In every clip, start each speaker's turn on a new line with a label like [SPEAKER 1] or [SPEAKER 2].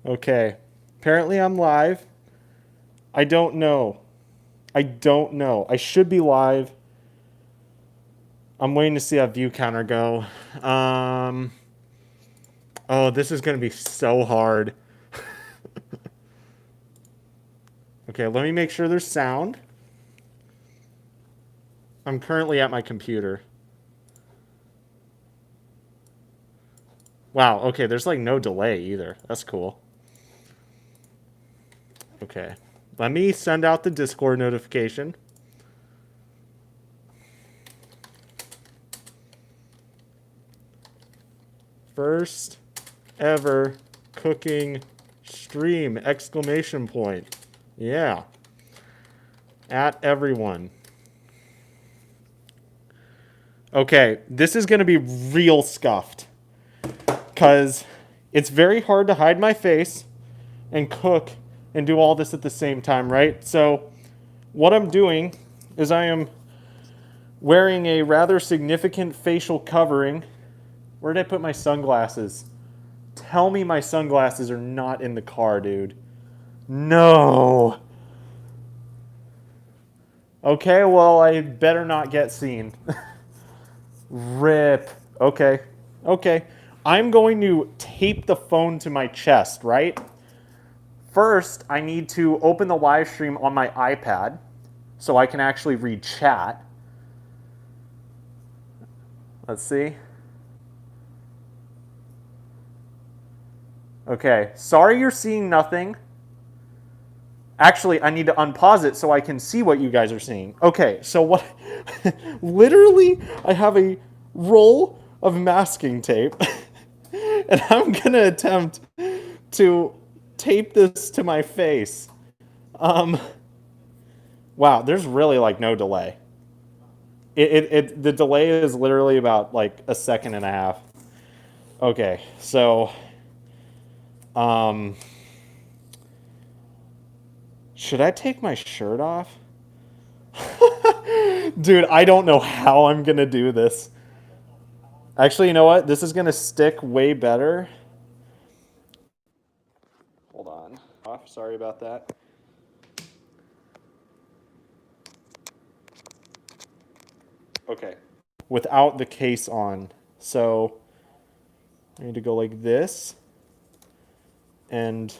[SPEAKER 1] Okay. Apparently I'm live. I don't know. I don't know. I should be live. I'm waiting to see how view counter go. Um oh, this is going to be so hard. Okay, let me make sure there's sound. I'm currently at my computer. Wow, okay, there's like no delay either. That's cool. Okay. Let me send out the Discord notification. First ever cooking stream! Exclamation point. Yeah. At everyone. Okay, this is going to be real scuffed. Because it's very hard to hide my face and cook and do all this at the same time, right? So what I'm doing is I am wearing a rather significant facial covering. Where did I put my sunglasses? Tell me my sunglasses are not in the car, dude. No. Okay, well, I better not get seen. Rip. Okay. Okay. I'm going to tape the phone to my chest, right? First, I need to open the live stream on my iPad so I can actually read chat. Let's see. Okay. Sorry you're seeing nothing. Actually, I need to unpause it so I can see what you guys are seeing. Okay, so what? Literally, I have a roll of masking tape, and I'm gonna attempt to tape this to my face. Wow, there's really like no delay. The delay is literally about like a second and a half. Okay, so, um, should I take my shirt off? Dude, I don't know how I'm gonna do this. Actually, you know what? This is gonna stick way better. Hold on. Off. Sorry about that. Okay. Without the case on. So I need to go like this. And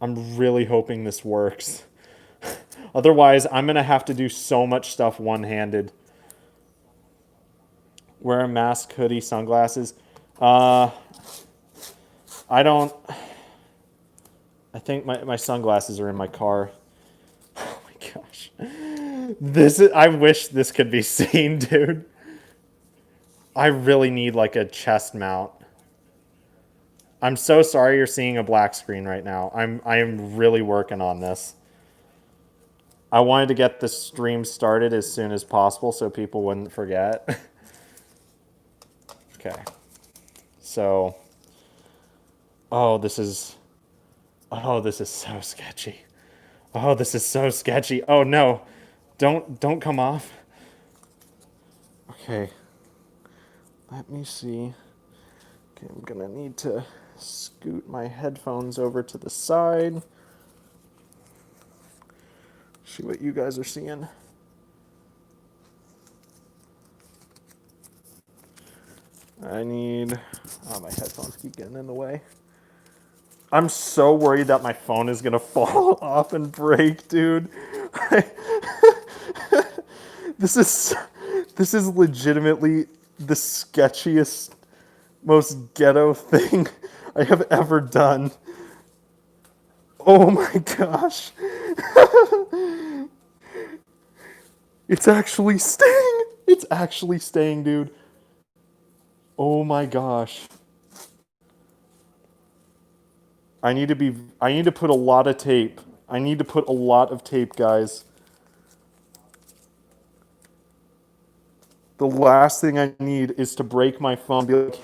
[SPEAKER 1] I'm really hoping this works. Otherwise, I'm gonna have to do so much stuff one-handed. Wear a mask, hoodie, sunglasses. Uh, I don't. I think my sunglasses are in my car. Oh my gosh. This is, I wish this could be seen, dude. I really need like a chest mount. I'm so sorry you're seeing a black screen right now. I am really working on this. I wanted to get the stream started as soon as possible so people wouldn't forget. Okay. So, oh, this is so sketchy. Oh, this is so sketchy. Oh no. Don't come off. Okay. Let me see. Okay, I'm gonna need to scoot my headphones over to the side. See what you guys are seeing. I need. Oh, my headphones keep getting in the way. I'm so worried that my phone is gonna fall off and break, dude. This is legitimately the sketchiest, most ghetto thing I have ever done. Oh my gosh. It's actually staying. It's actually staying, dude. Oh my gosh. I need to put a lot of tape. I need to put a lot of tape, guys. The last thing I need is to break my phone. Be like,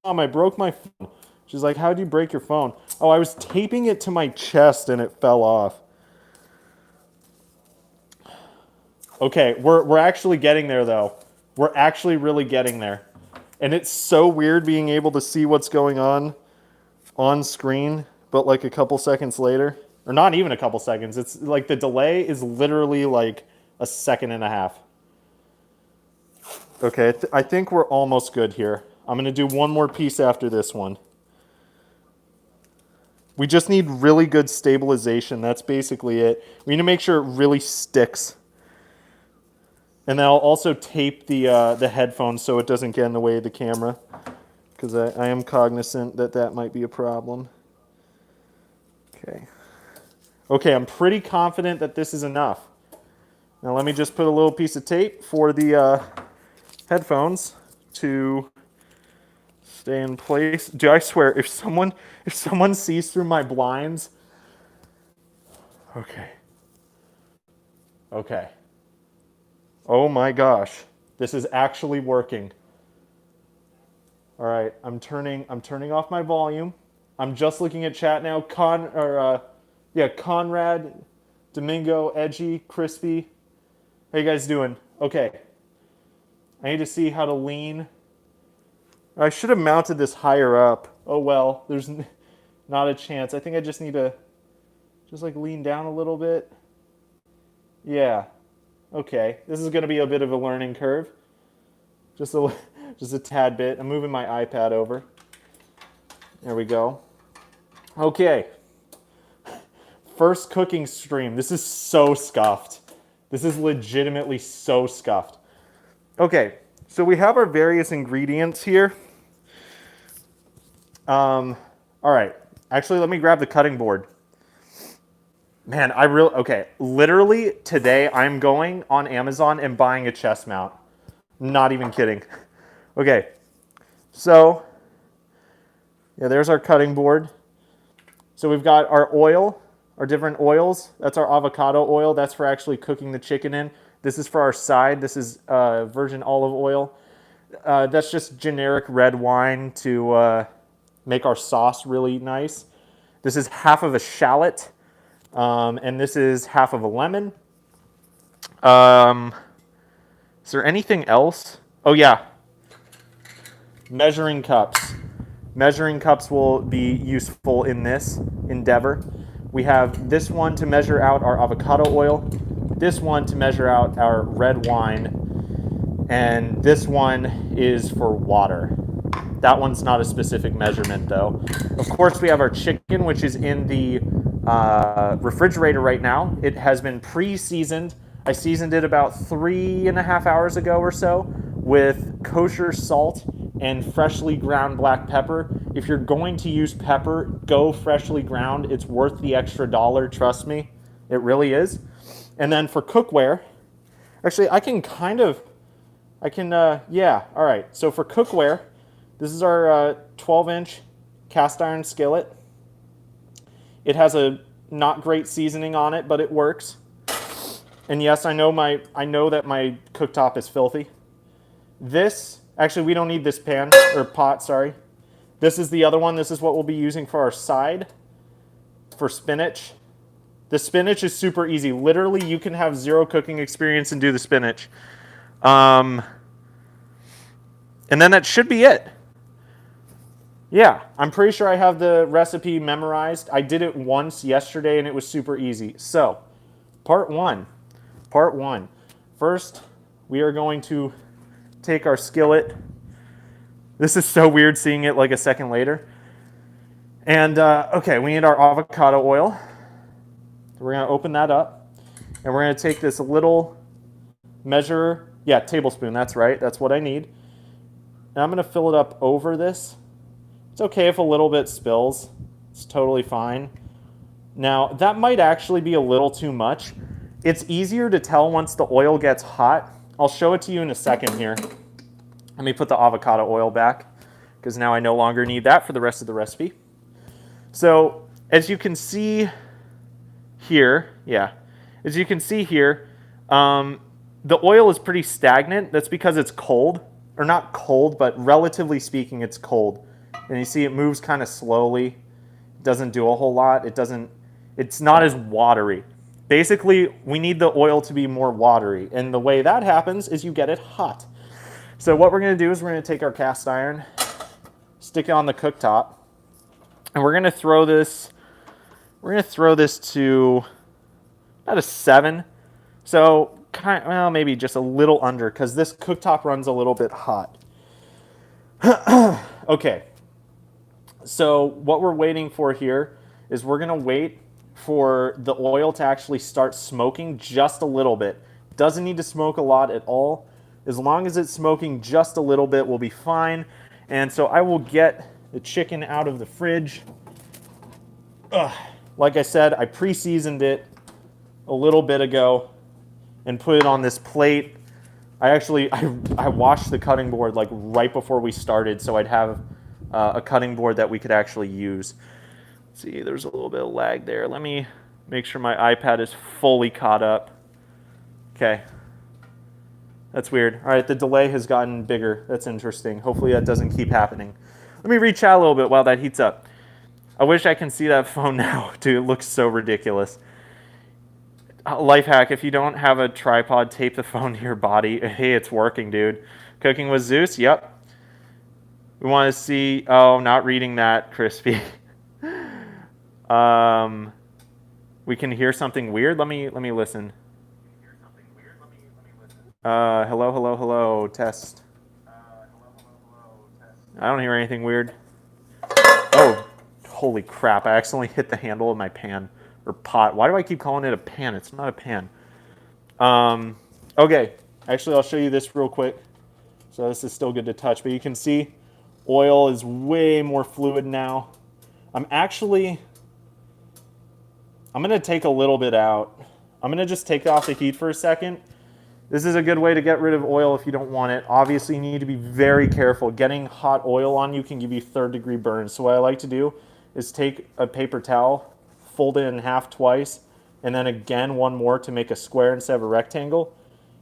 [SPEAKER 1] Mom, I broke my phone. She's like, how'd you break your phone? Oh, I was taping it to my chest and it fell off. Okay, we're actually getting there though. We're actually really getting there. And it's so weird being able to see what's going on on screen, but like a couple seconds later, or not even a couple seconds. It's like the delay is literally like a second and a half. Okay, I think we're almost good here. I'm gonna do one more piece after this one. We just need really good stabilization. That's basically it. We need to make sure it really sticks. And then I'll also tape the headphones so it doesn't get in the way of the camera, because I am cognizant that that might be a problem. Okay. Okay, I'm pretty confident that this is enough. Now let me just put a little piece of tape for the headphones to stay in place. Dude, I swear, if someone sees through my blinds. Okay. Okay. Oh my gosh, this is actually working. All right, I'm turning off my volume. I'm just looking at chat now. Conrad, Domingo, Edgy, Crispy. How you guys doing? Okay. I need to see how to lean. I should have mounted this higher up. Oh well, there's not a chance. I think I just need to just like lean down a little bit. Yeah. Okay. This is going to be a bit of a learning curve. Just a tad bit. I'm moving my iPad over. There we go. Okay. First cooking stream. This is so scuffed. This is legitimately so scuffed. Okay, so we have our various ingredients here. All right. Actually, let me grab the cutting board. Man, okay. Literally today, I'm going on Amazon and buying a chest mount. Not even kidding. Okay, so yeah, there's our cutting board. So we've got our oil, our different oils. That's our avocado oil. That's for actually cooking the chicken in. This is for our side. This is virgin olive oil. That's just generic red wine to make our sauce really nice. This is half of a shallot, and this is half of a lemon. Is there anything else? Oh yeah, measuring cups. Measuring cups will be useful in this endeavor. We have this one to measure out our avocado oil, this one to measure out our red wine, and this one is for water. That one's not a specific measurement though. Of course, we have our chicken, which is in the refrigerator right now. It has been pre-seasoned. I seasoned it about 3.5 hours ago or so with kosher salt and freshly ground black pepper. If you're going to use pepper, go freshly ground. It's worth the extra $1, trust me. It really is. And then for cookware, actually I can, yeah, all right. So for cookware, this is our 12-inch cast iron skillet. It has a not great seasoning on it, but it works. And yes, I know that my cooktop is filthy. This, actually we don't need this pan, or pot, sorry. This is the other one. This is what we'll be using for our side, for spinach. The spinach is super easy. Literally, you can have zero cooking experience and do the spinach. And then that should be it. Yeah, I'm pretty sure I have the recipe memorized. I did it once yesterday and it was super easy. So, part one. First, we are going to take our skillet. This is so weird seeing it like a second later. And, okay, we need our avocado oil. We're going to open that up. And we're going to take this little measure, yeah, tablespoon, that's right. That's what I need. And I'm going to fill it up over this. It's okay if a little bit spills. It's totally fine. Now, that might actually be a little too much. It's easier to tell once the oil gets hot. I'll show it to you in a second here. Let me put the avocado oil back, because now I no longer need that for the rest of the recipe. So, as you can see here, as you can see here, the oil is pretty stagnant. That's because it's cold, or not cold, but relatively speaking, it's cold. And you see it moves kind of slowly. It doesn't do a whole lot. It's not as watery. Basically, we need the oil to be more watery. And the way that happens is you get it hot. So what we're going to do is we're going to take our cast iron, stick it on the cooktop. And we're gonna throw this to about a 7. So well, maybe just a little under, because this cooktop runs a little bit hot. Okay. So what we're waiting for here is we're gonna wait for the oil to actually start smoking just a little bit. Doesn't need to smoke a lot at all. As long as it's smoking just a little bit, we'll be fine. And so I will get the chicken out of the fridge. Like I said, I pre-seasoned it a little bit ago and put it on this plate. I washed the cutting board like right before we started, so I'd have a cutting board that we could actually use. See, there's a little bit of lag there. Let me make sure my iPad is fully caught up. Okay. That's weird. All right, the delay has gotten bigger. That's interesting. Hopefully that doesn't keep happening. Let me re-chat a little bit while that heats up. I wish I can see that phone now. Dude, it looks so ridiculous. Life hack, if you don't have a tripod, tape the phone to your body. Hey, it's working, dude. Cooking with Zeus? Yep. We want to see... Oh, not reading that, Crispy. We can hear something weird. Let me listen. Hello, test. I don't hear anything weird. Oh, holy crap. I accidentally hit the handle of my pan or pot. Why do I keep calling it a pan? It's not a pan. Okay. Actually, I'll show you this real quick. So this is still good to touch, but you can see oil is way more fluid now. I'm going to take a little bit out. I'm going to just take off the heat for a second. This is a good way to get rid of oil if you don't want it. Obviously, you need to be very careful. Getting hot oil on you can give you third-degree burns. So what I like to do is take a paper towel, fold it in half twice, and then again one more to make a square instead of a rectangle.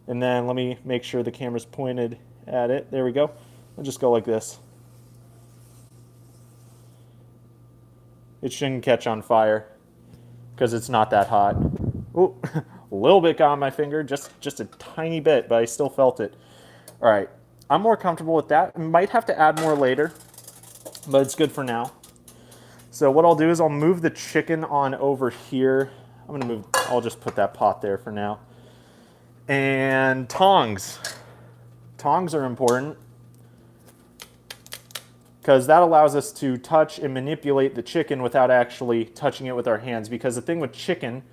[SPEAKER 1] And then let me make sure the camera's pointed at it. There we go. I'll just go like this. It shouldn't catch on fire because it's not that hot. Ooh. A little bit got on my finger, just a tiny bit, but I still felt it. All right, I'm more comfortable with that. Might have to add more later, but it's good for now. So what I'll do is I'll move the chicken on over here. I'll just put that pot there for now. And tongs. Tongs are important because that allows us to touch and manipulate the chicken without actually touching it with our hands. Because the thing with chicken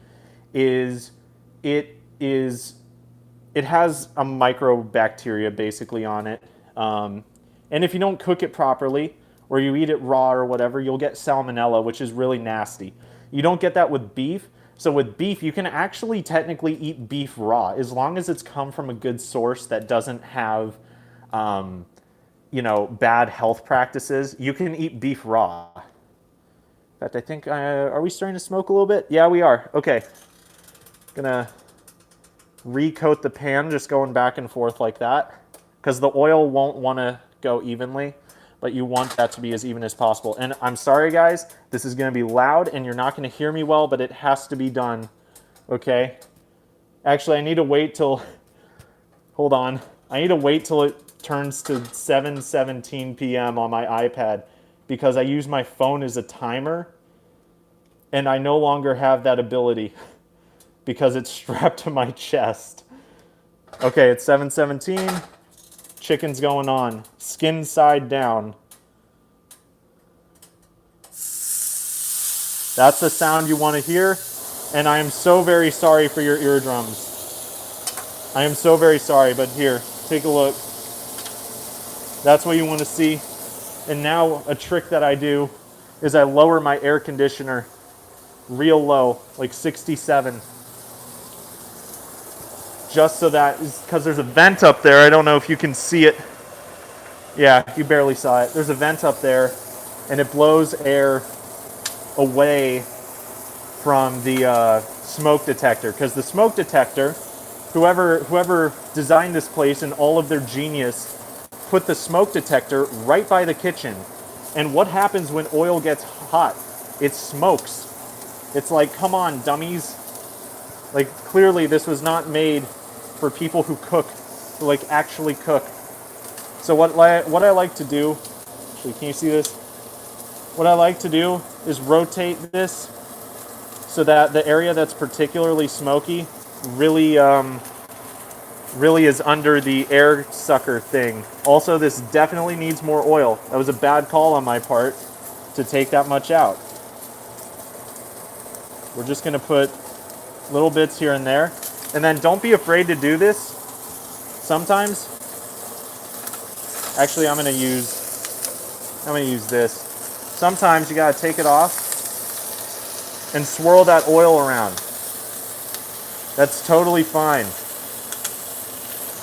[SPEAKER 1] is it has a microbacteria basically on it. And if you don't cook it properly or you eat it raw or whatever, you'll get salmonella, which is really nasty. You don't get that with beef. So with beef, you can actually technically eat beef raw as long as it's come from a good source that doesn't have, bad health practices. You can eat beef raw. In fact, I think, are we starting to smoke a little bit? Yeah, we are. Okay. Gonna recoat the pan, just going back and forth like that, because the oil won't want to go evenly, but you want that to be as even as possible. And I'm sorry, guys, this is going to be loud and you're not going to hear me well, but it has to be done. Okay. Actually, I need to wait till. Hold on. I need to wait till it turns to 7:17 p.m. on my iPad because I use my phone as a timer, and I no longer have that ability. Because it's strapped to my chest. Okay, it's 7:17. Chicken's going on. Skin side down. That's the sound you want to hear. And I am so very sorry for your eardrums. I am so very sorry, but here, take a look. That's what you want to see. And now a trick that I do is I lower my air conditioner real low, like 67. Just so that, because there's a vent up there. I don't know if you can see it. Yeah, you barely saw it. There's a vent up there, and it blows air away from the smoke detector. Because the smoke detector, whoever designed this place in all of their genius, put the smoke detector right by the kitchen. And what happens when oil gets hot? It smokes. It's like, come on, dummies. Like, clearly this was not made for people who cook, who like actually cook. So what I like to do, actually, can you see this? What I like to do is rotate this so that the area that's particularly smoky really really is under the air sucker thing. Also, this definitely needs more oil. That was a bad call on my part to take that much out. We're just gonna put little bits here and there. And then don't be afraid to do this. Sometimes, actually I'm gonna use this. Sometimes you gotta take it off and swirl that oil around. That's totally fine.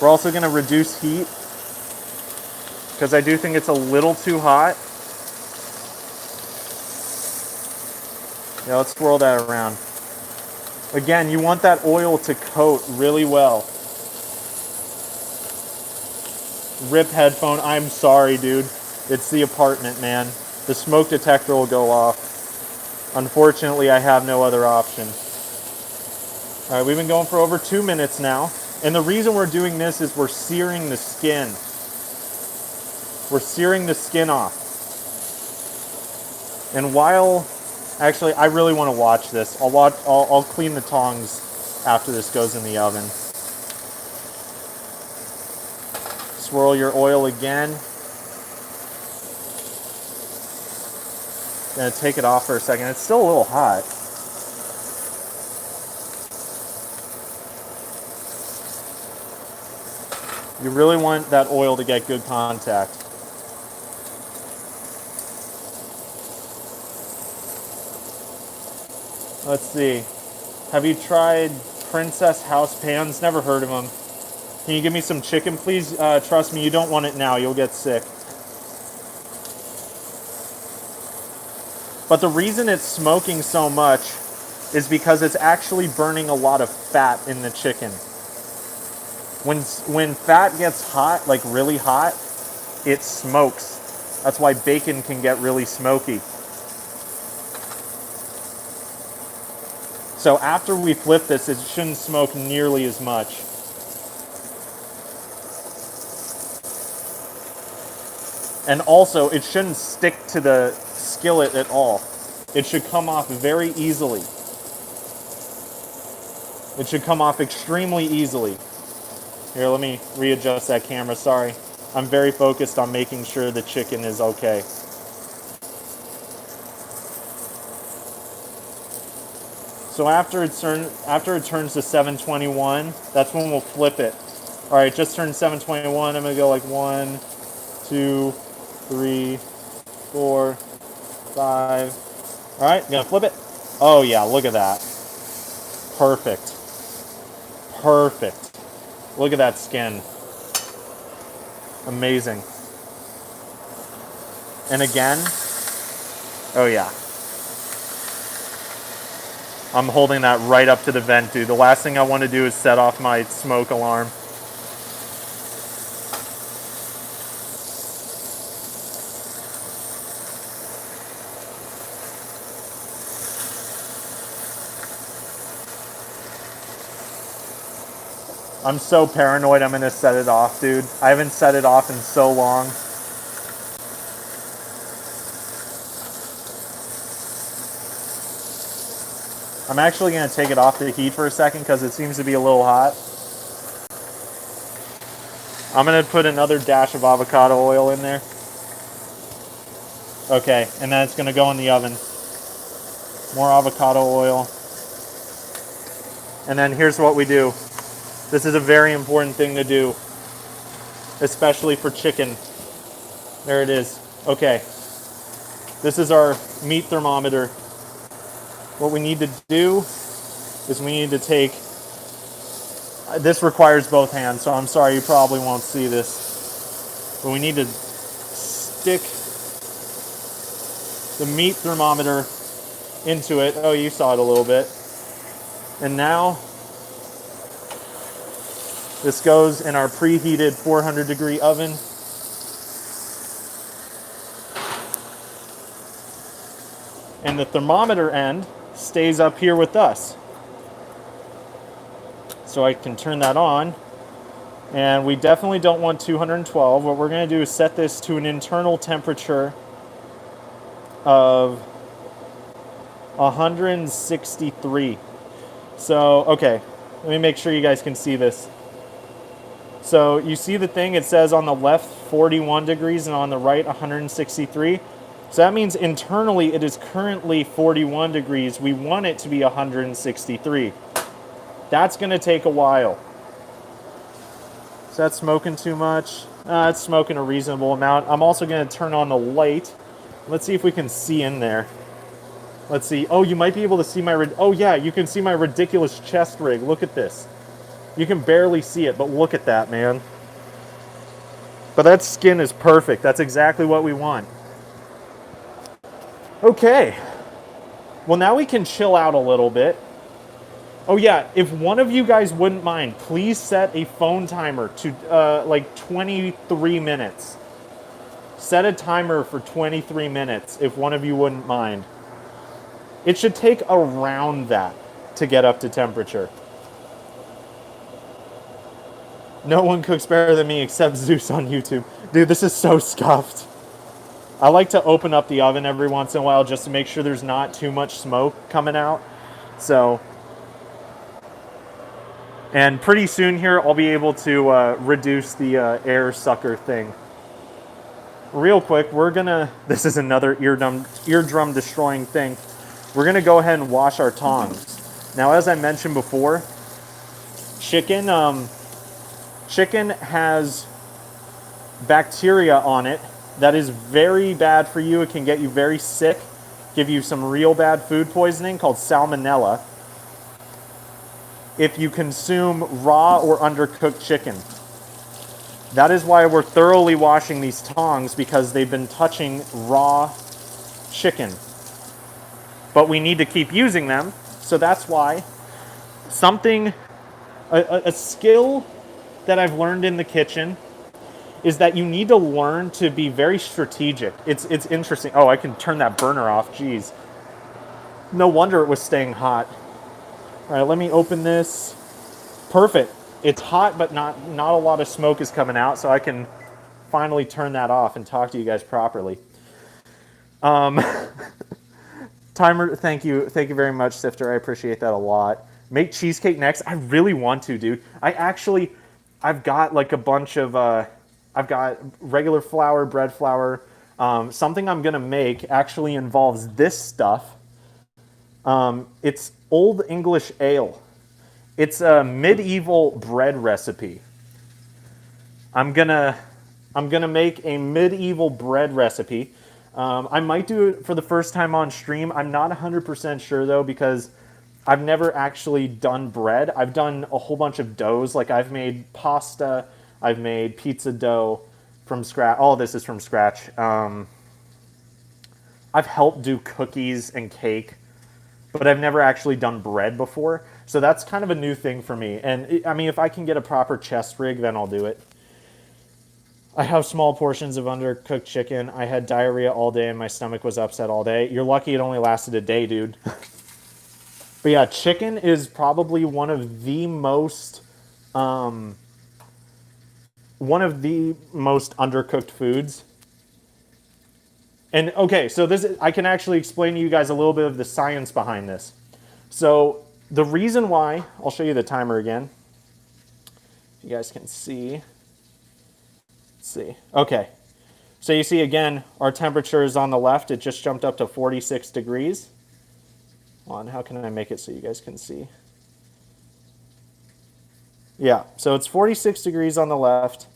[SPEAKER 1] We're also gonna reduce heat because I do think it's a little too hot. Yeah, let's swirl that around. Again, you want that oil to coat really well. Rip headphone, I'm sorry, dude. It's the apartment, man. The smoke detector will go off. Unfortunately, I have no other option. All right, we've been going for over 2 minutes now. And the reason we're doing this is we're searing the skin. We're searing the skin off. And while, actually, I really want to watch this. I'll clean the tongs after this goes in the oven. Swirl your oil again. Gonna take it off for a second. It's still a little hot. You really want that oil to get good contact. Let's see. Have you tried Princess House pans? Never heard of them. Can you give me some chicken, please? Trust me, you don't want it now. You'll get sick. But the reason it's smoking so much is because it's actually burning a lot of fat in the chicken. When fat gets hot, like really hot, it smokes. That's why bacon can get really smoky. So after we flip this, it shouldn't smoke nearly as much. And also, it shouldn't stick to the skillet at all. It should come off very easily. It should come off extremely easily. Here, let me readjust that camera, sorry. I'm very focused on making sure the chicken is okay. So after it turns to 721, that's when we'll flip it. All right, just turned 721. I'm gonna go like 1, 2, 3, 4, 5. All right, gonna flip it. Oh yeah, look at that. Perfect. Perfect. Look at that skin. Amazing. And again, oh yeah. I'm holding that right up to the vent, dude. The last thing I want to do is set off my smoke alarm. I'm so paranoid I'm gonna set it off, dude. I haven't set it off in so long. I'm actually gonna take it off the heat for a second because it seems to be a little hot. I'm gonna put another dash of avocado oil in there. Okay, and then it's gonna go in the oven. More avocado oil. And then here's what we do. This is a very important thing to do, especially for chicken. There it is. Okay. This is our meat thermometer. What we need to do is we need to take, this requires both hands, so I'm sorry you probably won't see this. But we need to stick the meat thermometer into it. Oh, you saw it a little bit. And now this goes in our preheated 400-degree oven. And the thermometer end stays up here with us. So I can turn that on. And we definitely don't want 212. What we're going to do is set this to an internal temperature of 163. So, okay, let me make sure you guys can see this. So you see the thing, it says on the left 41 degrees and on the right 163. So that means internally it is currently 41 degrees. We want it to be 163. That's going to take a while. Is that smoking too much? It's smoking a reasonable amount. I'm also going to turn on the light. Let's see if we can see in there. Let's see. Oh, you might be able to see my... Oh, yeah, you can see my ridiculous chest rig. Look at this. You can barely see it, but look at that, man. But that skin is perfect. That's exactly what we want. Okay. Well, now we can chill out a little bit. Oh, yeah, if one of you guys wouldn't mind, please set a phone timer to like 23 minutes. Set a timer for 23 minutes if one of you wouldn't mind. It should take around that to get up to temperature. No one cooks better than me except Zeus on YouTube. Dude, this is so scuffed. I like to open up the oven every once in a while just to make sure there's not too much smoke coming out. So, and pretty soon here, I'll be able to reduce the air sucker thing. Real quick, we're gonna, this is another eardrum destroying thing. We're gonna go ahead and wash our tongs. Now, as I mentioned before, chicken has bacteria on it that is very bad for you. It can get you very sick, give you some real bad food poisoning called salmonella if you consume raw or undercooked chicken. That is why we're thoroughly washing these tongs, because they've been touching raw chicken. But we need to keep using them, so that's why a skill that I've learned in the kitchen is that you need to learn to be very strategic. It's interesting. Oh, I can turn that burner off. Jeez. No wonder it was staying hot. All right, let me open this. Perfect. It's hot, but not a lot of smoke is coming out, so I can finally turn that off and talk to you guys properly. Timer, thank you very much, Sifter. I appreciate that a lot. Make cheesecake next. I really want to, dude. I've got like a bunch of, I've got regular flour, bread flour. Something I'm gonna make actually involves this stuff. It's Old English ale. It's a medieval bread recipe. I'm gonna make a medieval bread recipe. I might do it for the first time on stream. I'm not 100% sure though, because I've never actually done bread. I've done a whole bunch of doughs. Like I've made pasta, I've made pizza dough from scratch. All of this is from scratch. I've helped do cookies and cake, but I've never actually done bread before. So that's kind of a new thing for me. And I mean, if I can get a proper chest rig, then I'll do it. I have small portions of undercooked chicken. I had diarrhea all day and my stomach was upset all day. You're lucky it only lasted a day, dude. But yeah, chicken is probably one of the most undercooked foods. And okay, so I can actually explain to you guys a little bit of the science behind this. So the reason why, I'll show you the timer again. You guys can see. Let's see. Okay. So you see again, our temperature is on the left. It just jumped up to 46 degrees. How can I make it so you guys can see? Yeah, so it's 46 degrees on the left,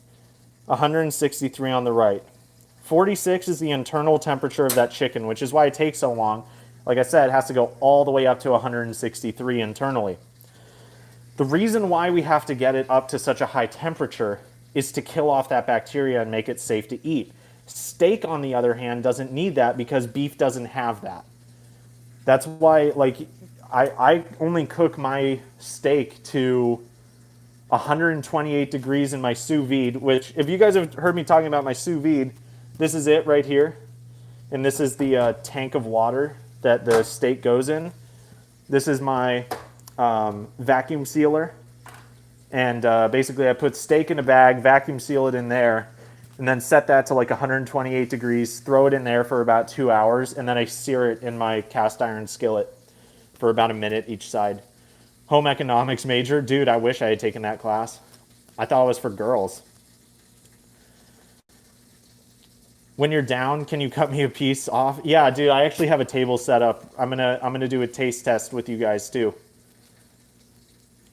[SPEAKER 1] 163 on the right. 46 is the internal temperature of that chicken, which is why it takes so long. Like I said, it has to go all the way up to 163 internally. The reason why we have to get it up to such a high temperature is to kill off that bacteria and make it safe to eat. Steak, on the other hand, doesn't need that because beef doesn't have that. That's why, like, I only cook my steak to 128 degrees in my sous vide, which, if you guys have heard me talking about my sous vide, this is it right here. And this is the tank of water that the steak goes in. This is my vacuum sealer. And basically I put steak in a bag, vacuum seal it in there, and then set that to like 128 degrees, throw it in there for about 2 hours, and then I sear it in my cast iron skillet for about a minute each side. Home economics major? Dude, I wish I had taken that class. I thought it was for girls. When you're down, can you cut me a piece off? Yeah, dude, I actually have a table set up. I'm gonna do a taste test with you guys too.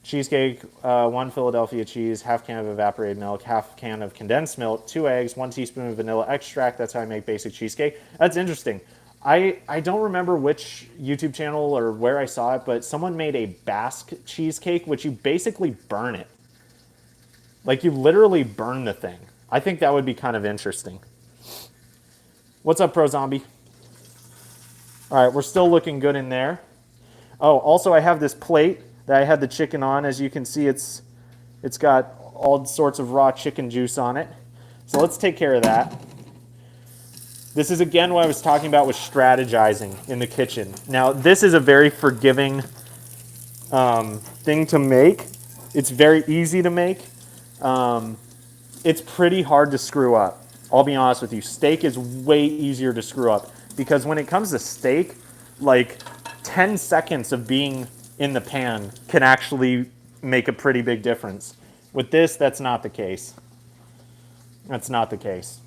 [SPEAKER 1] Cheesecake, 1 Philadelphia cheese, half can of evaporated milk, half can of condensed milk, 2 eggs, 1 teaspoon of vanilla extract. That's how I make basic cheesecake. That's interesting. I don't remember which YouTube channel or where I saw it, but someone made a Basque cheesecake, which you basically burn it. Like you literally burn the thing. I think that would be kind of interesting. What's up, Pro Zombie? All right, we're still looking good in there. Oh, also I have this plate that I had the chicken on. As you can see, it's got all sorts of raw chicken juice on it. So let's take care of that. This is again what I was talking about with strategizing in the kitchen. Now, this is a very forgiving thing to make. It's very easy to make. It's pretty hard to screw up. I'll be honest with you. Steak is way easier to screw up because when it comes to steak, like 10 seconds of being in the pan can actually make a pretty big difference. With this, that's not the case. That's not the case.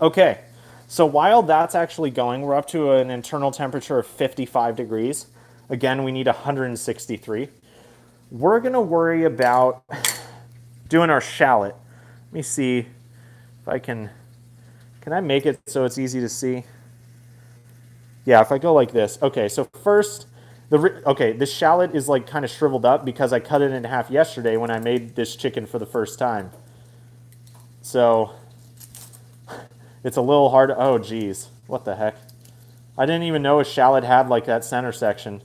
[SPEAKER 1] Okay, so while that's actually going, we're up to an internal temperature of 55 degrees. Again, we need 163. We're gonna worry about doing our shallot. Let me see if I can I make it so it's easy to see? Yeah, if I go like this. Okay, so first, this shallot is like kind of shriveled up because I cut it in half yesterday when I made this chicken for the first time. So it's a little hard. Oh, geez. What the heck? I didn't even know a shallot had like that center section.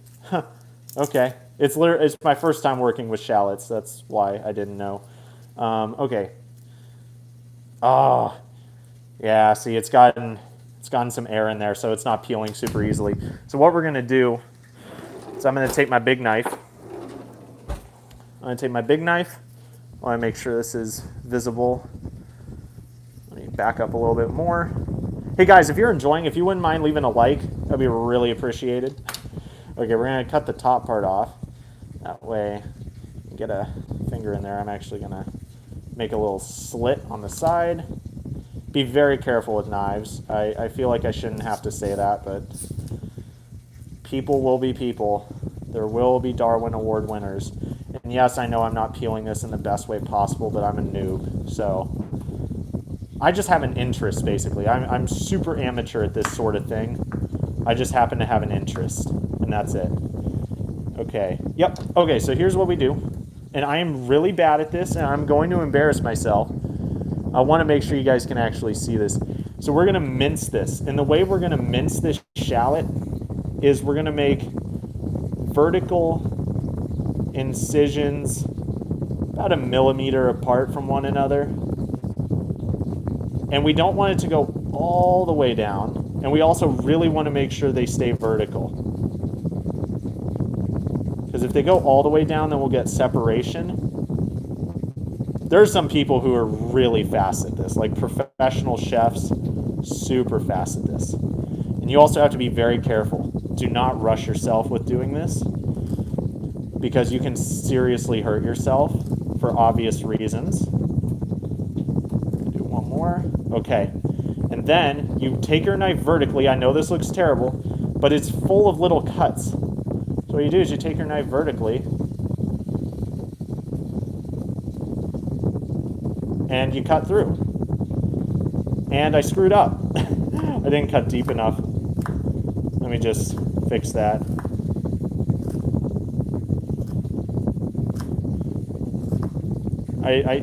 [SPEAKER 1] Okay. It's my first time working with shallots. That's why I didn't know. Okay. Oh, yeah. See, it's gotten some air in there, so it's not peeling super easily. So what we're gonna do is I'm gonna take my big knife. I want to make sure this is visible. Let me back up a little bit more. Hey guys, if you're enjoying, if you wouldn't mind leaving a like, that'd be really appreciated. Okay, we're gonna cut the top part off. That way, you can get a finger in there. I'm actually gonna make a little slit on the side. Be very careful with knives. I feel like I shouldn't have to say that, but people will be people. There will be Darwin Award winners. And yes, I know I'm not peeling this in the best way possible, but I'm a noob, so I just have an interest, basically. I'm super amateur at this sort of thing. I just happen to have an interest, and that's it. Okay, yep. Okay, so here's what we do. And I am really bad at this, and I'm going to embarrass myself. I want to make sure you guys can actually see this. So we're going to mince this. And the way we're going to mince this shallot is we're going to make vertical incisions about 1 millimeter apart from one another. And we don't want it to go all the way down. And we also really want to make sure they stay vertical. Because if they go all the way down, then we'll get separation. There's some people who are really fast at this, like professional chefs, super fast at this. And you also have to be very careful. Do not rush yourself with doing this because you can seriously hurt yourself for obvious reasons. Do one more. Okay. And then you take your knife vertically. I know this looks terrible, but it's full of little cuts. So what you do is you take your knife vertically and you cut through. And I screwed up. I didn't cut deep enough. Let me just fix that.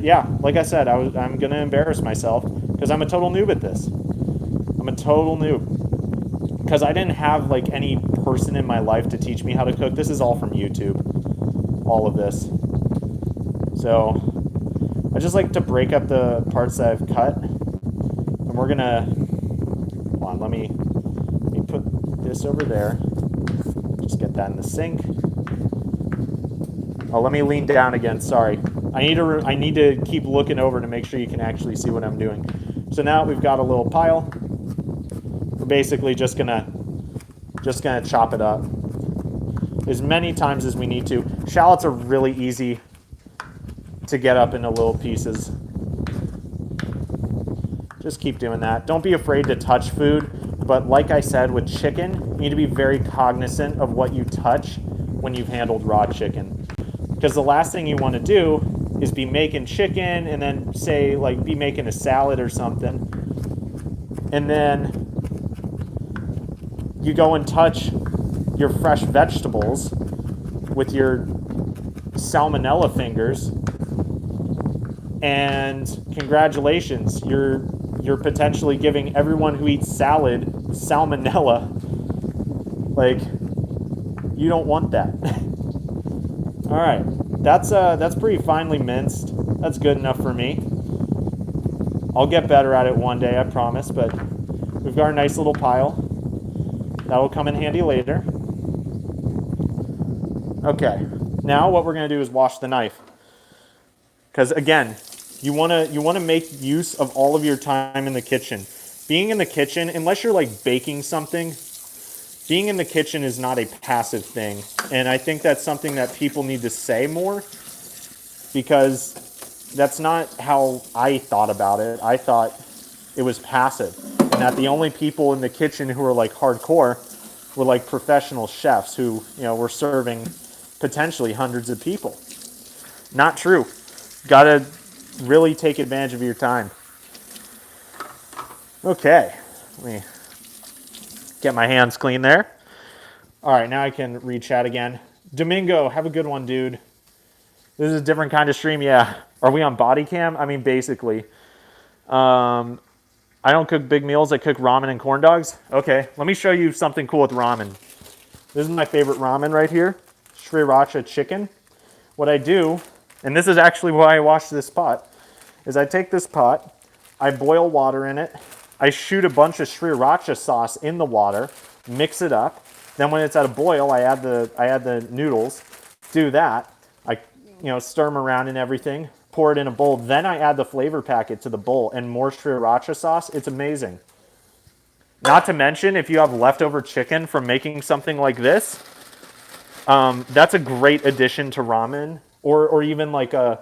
[SPEAKER 1] Yeah, like I said, I'm gonna embarrass myself because I'm a total noob at this. I'm a total noob because I didn't have like any person in my life to teach me how to cook. This is all from YouTube, all of this. So I just like to break up the parts that I've cut, and we're gonna, hold on, let me put this over there. Just get that in the sink. Oh, let me lean down again. Sorry, I need to keep looking over to make sure you can actually see what I'm doing. So now we've got a little pile. We're basically just gonna chop it up as many times as we need to. Shallots are really easy to get up into little pieces. Just keep doing that. Don't be afraid to touch food, but like I said, with chicken, you need to be very cognizant of what you touch when you've handled raw chicken. Because the last thing you want to do is be making chicken and then say, like, be making a salad or something, and then you go and touch your fresh vegetables with your salmonella fingers, and congratulations, you're potentially giving everyone who eats salad salmonella. Like, you don't want that. All right, that's pretty finely minced. That's good enough for me. I'll get better at it one day, I promise, but we've got a nice little pile. That'll come in handy later. Okay, now what we're gonna do is wash the knife. Because again, you wanna make use of all of your time in the kitchen. Being in the kitchen, unless you're like baking something, being in the kitchen is not a passive thing. And I think that's something that people need to say more, because that's not how I thought about it. I thought it was passive, and that the only people in the kitchen who were like hardcore were like professional chefs who, you know, were serving potentially hundreds of people. Not true. Gotta really take advantage of your time. Okay, let me get my hands clean there. All right, now I can read chat again. Domingo, have a good one, dude. This is a different kind of stream, yeah. Are we on body cam? I mean, basically. I don't cook big meals. I cook ramen and corn dogs. Okay, let me show you something cool with ramen. This is my favorite ramen right here. Sriracha chicken. What I do, and this is actually why I wash this pot, is I take this pot, I boil water in it, I shoot a bunch of sriracha sauce in the water, mix it up. Then when it's at a boil, I add the noodles, do that. I stir them around and everything, pour it in a bowl. Then I add the flavor packet to the bowl and more sriracha sauce. It's amazing. Not to mention, if you have leftover chicken from making something like this, that's a great addition to ramen, or even like a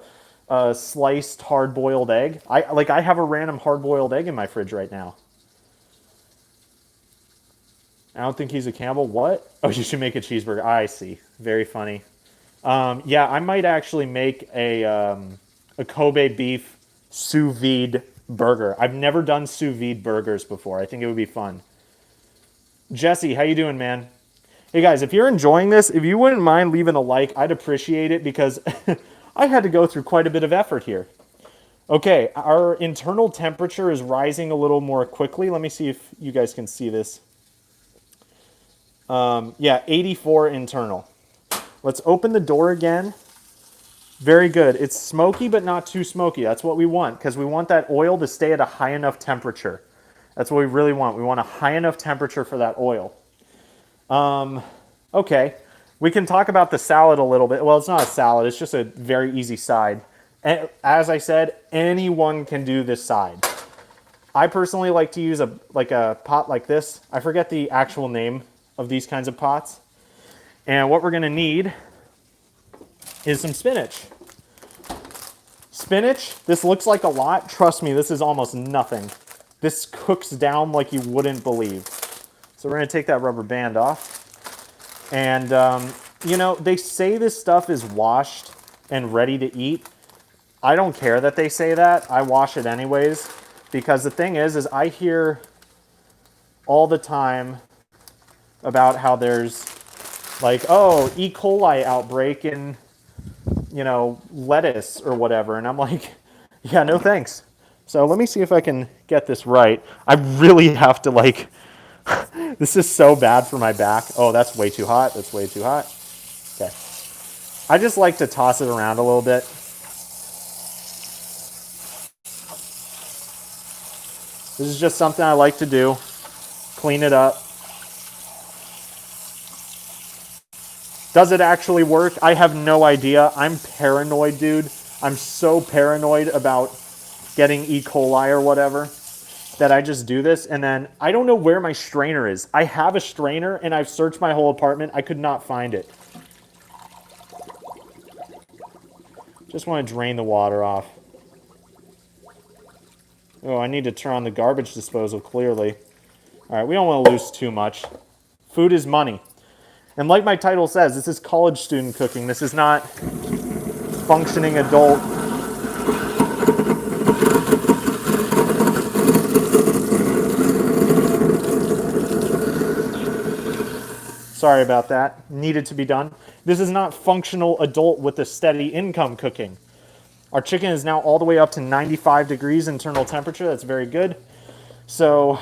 [SPEAKER 1] sliced hard-boiled egg. I have a random hard-boiled egg in my fridge right now. I don't think he's a Campbell. What? Oh, you should make a cheeseburger. I see. Very funny. Yeah, I might actually make a Kobe beef sous vide burger. I've never done sous vide burgers before. I think it would be fun. Jesse, how you doing, man? Hey guys, if you're enjoying this, if you wouldn't mind leaving a like, I'd appreciate it, because I had to go through quite a bit of effort here. Okay, our internal temperature is rising a little more quickly. Let me see if you guys can see this. Yeah, 84 internal. Let's open the door again. Very good. It's smoky, but not too smoky. That's what we want, because we want that oil to stay at a high enough temperature. That's what we really want. We want a high enough temperature for that oil. Okay, we can talk about the salad a little bit. Well, it's not a salad. It's just a very easy side. And as I said, anyone can do this side. I personally like to use a pot like this. I forget the actual name of these kinds of pots. And what we're going to need is some spinach. Spinach, this looks like a lot. Trust me, this is almost nothing. This cooks down like you wouldn't believe. So we're going to take that rubber band off. And, they say this stuff is washed and ready to eat. I don't care that they say that. I wash it anyways. Because the thing is I hear all the time about how there's like, oh, E. coli outbreak in, lettuce or whatever. And I'm like, yeah, no thanks. So let me see if I can get this right. I really have to this is so bad for my back. Oh, that's way too hot. That's way too hot. Okay. I just like to toss it around a little bit. This is just something I like to do. Clean it up. Does it actually work? I have no idea. I'm paranoid, dude. I'm so paranoid about getting E. coli or whatever that I just do this, and then I don't know where my strainer is. I have a strainer, and I've searched my whole apartment. I could not find it. Just want to drain the water off. Oh, I need to turn on the garbage disposal, clearly. All right, we don't want to lose too much. Food is money. And like my title says, this is college student cooking. This is not functioning adult. Sorry about that. Needed to be done. This is not functional adult with a steady income cooking. Our chicken is now all the way up to 95 degrees internal temperature. That's very good. So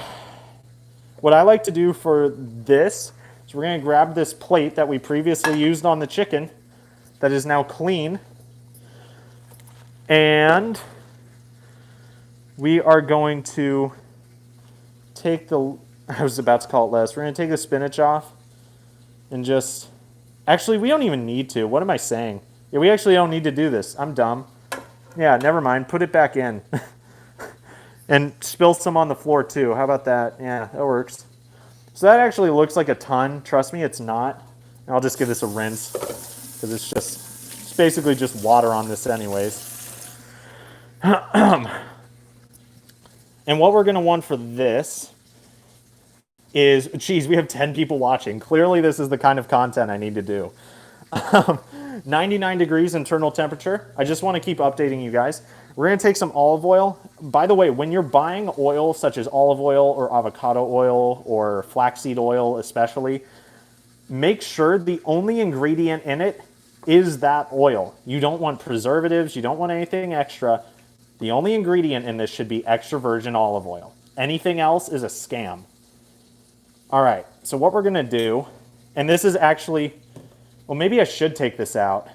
[SPEAKER 1] what I like to do for this is we're going to grab this plate that we previously used on the chicken that is now clean. And we are going to take the, I was about to call it lettuce. We're going to take the spinach off and just, actually we don't even need to. What am I saying? Yeah, we actually don't need to do this. I'm dumb. Yeah, never mind. Put it back in. And spill some on the floor too. How about that? Yeah, that works. So that actually looks like a ton. Trust me, it's not. And I'll just give this a rinse because it's basically just water on this anyways. And what we're going to want for this is, geez, we have 10 people watching. Clearly this is the kind of content I need to do. 99 degrees internal temperature. I just want to keep updating you guys. We're going to take some olive oil. By the way, when you're buying oil such as olive oil or avocado oil or flaxseed oil especially, make sure the only ingredient in it is that oil. You don't want preservatives. You don't want anything extra. The only ingredient in this should be extra virgin olive oil. Anything else is a scam. All right, so what we're going to do, and this is actually, well, maybe I should take this out.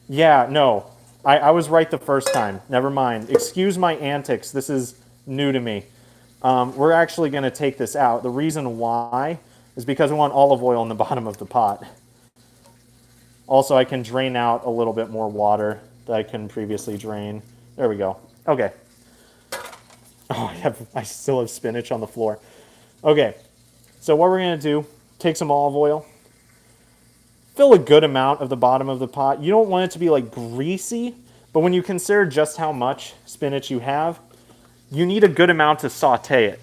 [SPEAKER 1] Yeah, no, I was right the first time. Never mind. Excuse my antics. This is new to me. We're actually going to take this out. The reason why is because we want olive oil in the bottom of the pot. Also, I can drain out a little bit more water that I couldn't previously drain. There we go. Okay. Oh, I still have spinach on the floor. Okay, so what we're going to do, take some olive oil. Fill a good amount of the bottom of the pot. You don't want it to be like greasy, but when you consider just how much spinach you have, you need a good amount to saute it.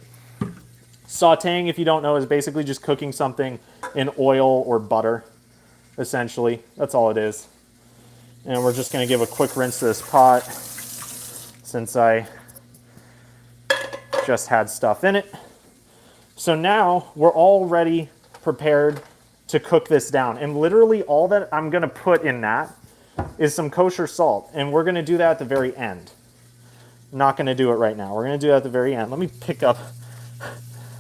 [SPEAKER 1] Sauteing, if you don't know, is basically just cooking something in oil or butter, essentially. That's all it is. And we're just going to give a quick rinse to this pot since I just had stuff in it. So now we're already prepared to cook this down. And literally all that I'm going to put in that is some kosher salt. And we're going to do that at the very end. Not going to do it right now. We're going to do that at the very end. Let me pick up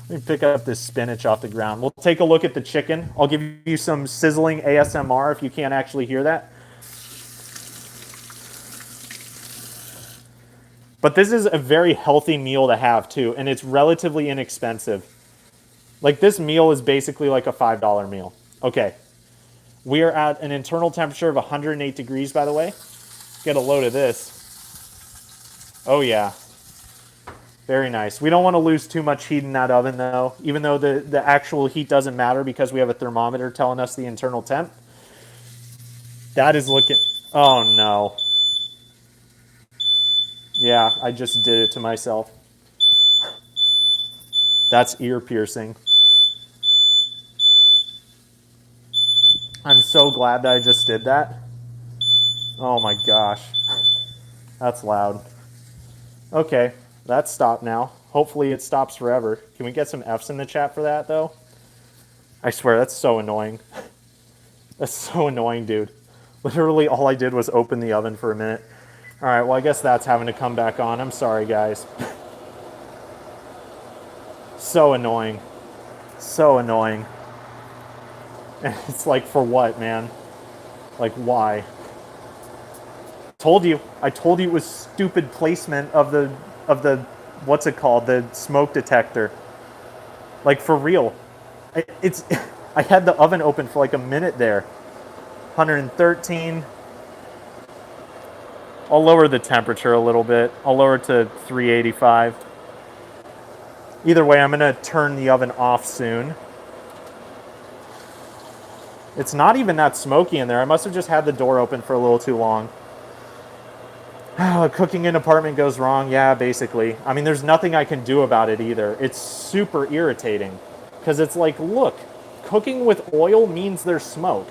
[SPEAKER 1] this spinach off the ground. We'll take a look at the chicken. I'll give you some sizzling ASMR if you can't actually hear that. But this is a very healthy meal to have too, and it's relatively inexpensive. Like this meal is basically like a $5 meal. Okay, we are at an internal temperature of 108 degrees, by the way. Get a load of this. Oh yeah, very nice. We don't want to lose too much heat in that oven though, even though the actual heat doesn't matter because we have a thermometer telling us the internal temp. That is looking, oh no. Yeah, I just did it to myself. That's ear piercing. I'm so glad that I just did that. Oh my gosh. That's loud. Okay, that's stopped now. Hopefully it stops forever. Can we get some F's in the chat for that though? I swear, that's so annoying. That's so annoying, dude. Literally all I did was open the oven for a minute. All right, well I guess that's having to come back on. I'm sorry, guys. So annoying. So annoying. And it's like, for what, man? Like, why? Told you. I told you it was stupid placement of the, what's it called? The smoke detector. Like, for real. I had the oven open for like a minute there. 113. I'll lower the temperature a little bit. I'll lower it to 385. Either way, I'm going to turn the oven off soon. It's not even that smoky in there. I must have just had the door open for a little too long. Cooking in an apartment goes wrong. Yeah, basically. I mean, there's nothing I can do about it either. It's super irritating because it's like, look, cooking with oil means there's smoke.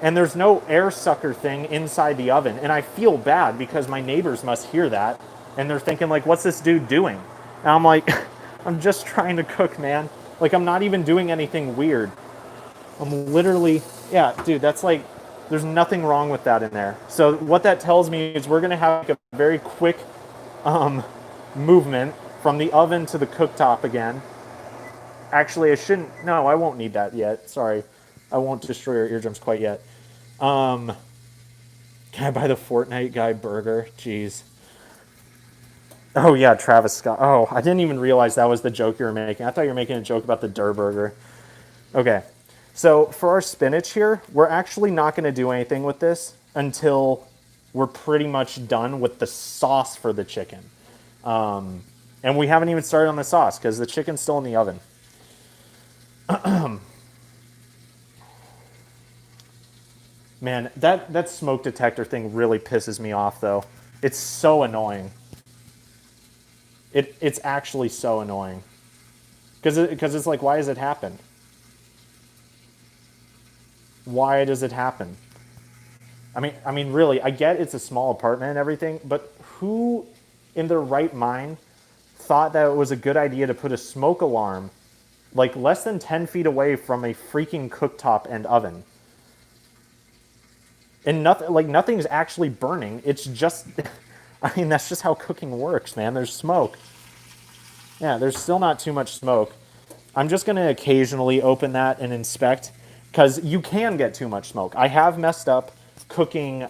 [SPEAKER 1] And there's no air sucker thing inside the oven. And I feel bad because my neighbors must hear that. And they're thinking like, what's this dude doing? And I'm like, I'm just trying to cook, man. Like, I'm not even doing anything weird. I'm literally, yeah, dude, that's like, there's nothing wrong with that in there. So what that tells me is we're going to have a very quick movement from the oven to the cooktop again. Actually, I shouldn't, no, I won't need that yet. Sorry. I won't destroy your eardrums quite yet. Can I buy the Fortnite guy burger? Jeez. Oh, yeah, Travis Scott. Oh, I didn't even realize that was the joke you were making. I thought you were making a joke about the Durr burger. Okay. So for our spinach here, we're actually not going to do anything with this until we're pretty much done with the sauce for the chicken. And we haven't even started on the sauce because the chicken's still in the oven. Man, that smoke detector thing really pisses me off, though. It's so annoying. It's actually so annoying. Because it's like, why does it happen? Why does it happen? I mean, really, I get it's a small apartment and everything, but who in their right mind thought that it was a good idea to put a smoke alarm like less than 10 feet away from a freaking cooktop and oven? And nothing's actually burning. It's just, I mean, that's just how cooking works, man. There's smoke. Yeah, there's still not too much smoke. I'm just going to occasionally open that and inspect because you can get too much smoke. I have messed up cooking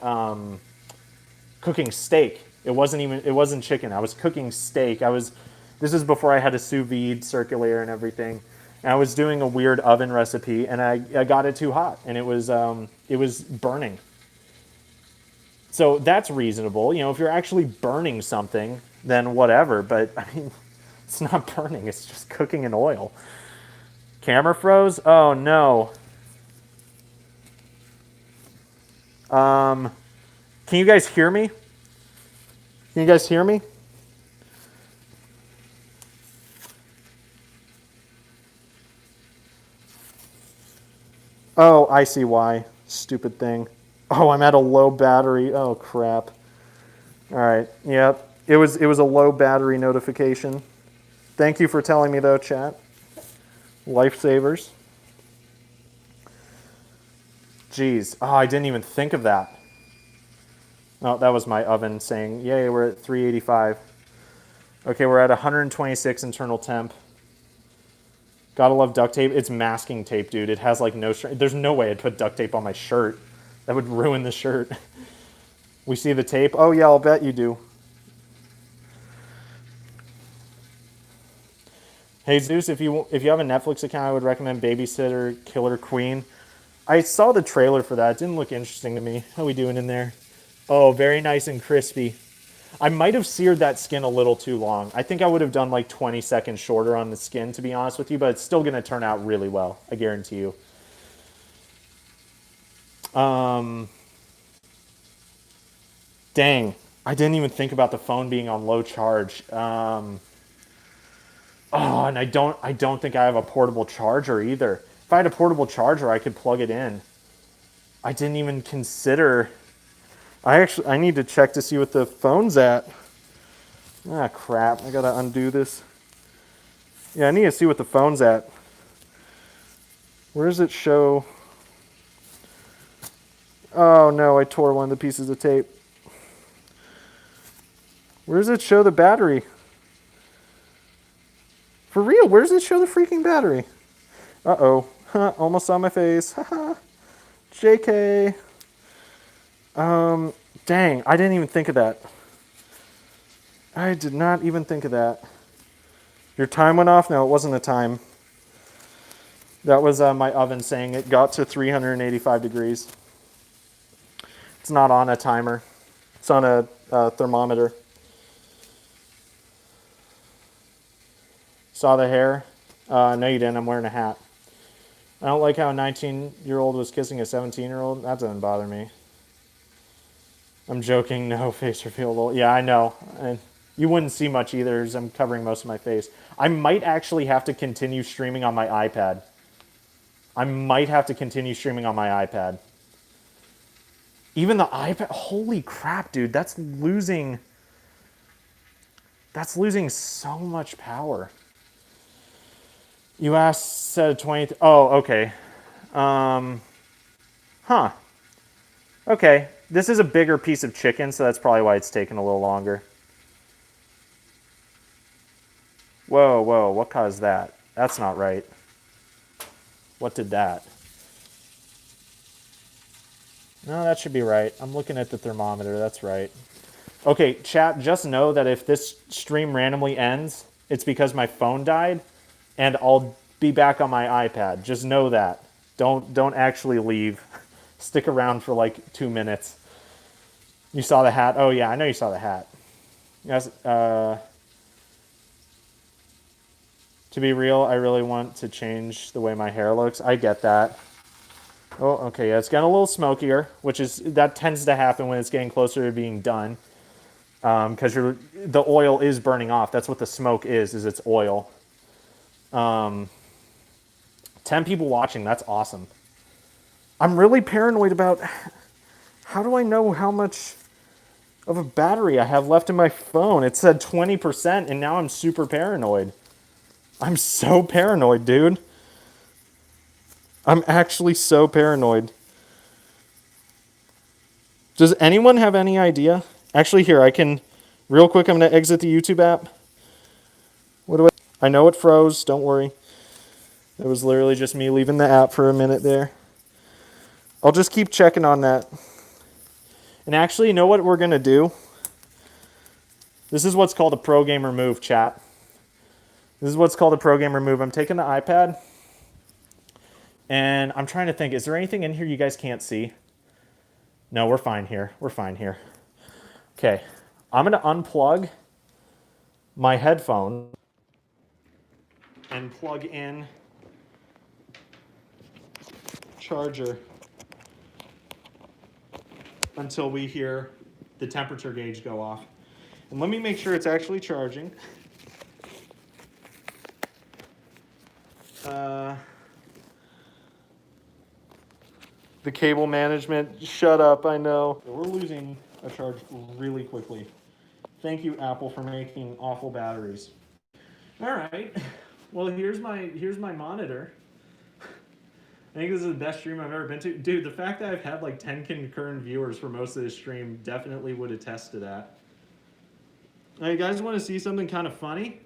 [SPEAKER 1] cooking steak. It wasn't chicken. I was cooking steak. This is before I had a sous vide circulator and everything. And I was doing a weird oven recipe and I got it too hot and it was burning. So that's reasonable. You know, if you're actually burning something, then whatever. But, I mean, it's not burning. It's just cooking in oil. Camera froze? Oh, no. Can you guys hear me? Can you guys hear me? Oh, I see why. Stupid thing. Oh, I'm at a low battery. Oh, crap. All right. Yep. It was a low battery notification. Thank you for telling me, though, chat. Lifesavers. Jeez. Oh, I didn't even think of that. Oh, that was my oven saying, yay, we're at 385. Okay, we're at 126 internal temp. Gotta love duct tape. It's masking tape, dude. It has like no string. There's no way I'd put duct tape on my shirt. That would ruin the shirt. We see the tape? Oh, yeah, I'll bet you do. Hey, Zeus, if you have a Netflix account, I would recommend Babysitter Killer Queen. I saw the trailer for that. It didn't look interesting to me. How are we doing in there? Oh, very nice and crispy. I might have seared that skin a little too long. I think I would have done like 20 seconds shorter on the skin, to be honest with you, but it's still going to turn out really well. I guarantee you. Dang, I didn't even think about the phone being on low charge. Oh, and I don't think I have a portable charger either. If I had a portable charger, I could plug it in. I didn't even consider. I need to check to see what the phone's at. Ah, crap. I gotta undo this. Yeah, I need to see what the phone's at. Where does it show? Oh no, I tore one of the pieces of tape. Where does it show the battery? For real, where does it show the freaking battery? Uh-oh. Almost on my face. JK. Dang, I didn't even think of that. I did not even think of that. Your time went off? No, it wasn't the time. That was my oven saying it got to 385 degrees. It's not on a timer. It's on a thermometer. Saw the hair? No, you didn't. I'm wearing a hat. I don't like how a 19-year-old was kissing a 17-year-old. That doesn't bother me. I'm joking. No face reveal. Yeah, I know. And you wouldn't see much either as I'm covering most of my face. I might actually have to continue streaming on my iPad. Even the iPad. Holy crap, dude. That's losing so much power. You asked said 20. Oh, okay. Huh. Okay. This is a bigger piece of chicken, so that's probably why it's taking a little longer. Whoa, whoa, what caused that? That's not right. What did that? No, that should be right. I'm looking at the thermometer. That's right. Okay, chat, just know that if this stream randomly ends, it's because my phone died, and I'll be back on my iPad. Just know that. Don't actually leave. Stick around for like 2 minutes. You saw the hat? Oh yeah, I know you saw the hat. Yes. To be real, I really want to change the way my hair looks. I get that. Oh, okay, yeah, it's getting a little smokier, that tends to happen when it's getting closer to being done, because the oil is burning off. That's what the smoke is it's oil. 10 people watching, that's awesome. I'm really paranoid about how do I know how much of a battery I have left in my phone. It said 20%, and now I'm super paranoid. I'm so paranoid, dude. I'm actually so paranoid. Does anyone have any idea? Actually, here, real quick, I'm going to exit the YouTube app. I know it froze, don't worry. It was literally just me leaving the app for a minute there. I'll just keep checking on that. And actually, you know what we're going to do? This is what's called a pro gamer move, chat. This is what's called a pro gamer move. I'm taking the iPad, and I'm trying to think, is there anything in here you guys can't see? No, we're fine here. Okay, I'm going to unplug my headphone and plug in charger until we hear the temperature gauge go off. And let me make sure it's actually charging. The cable management, shut up, I know. We're losing a charge really quickly. Thank you, Apple, for making awful batteries. All right, well, here's my monitor. I think this is the best stream I've ever been to. Dude, the fact that I've had like 10 concurrent viewers for most of this stream definitely would attest to that. Hey, you guys want to see something kind of funny?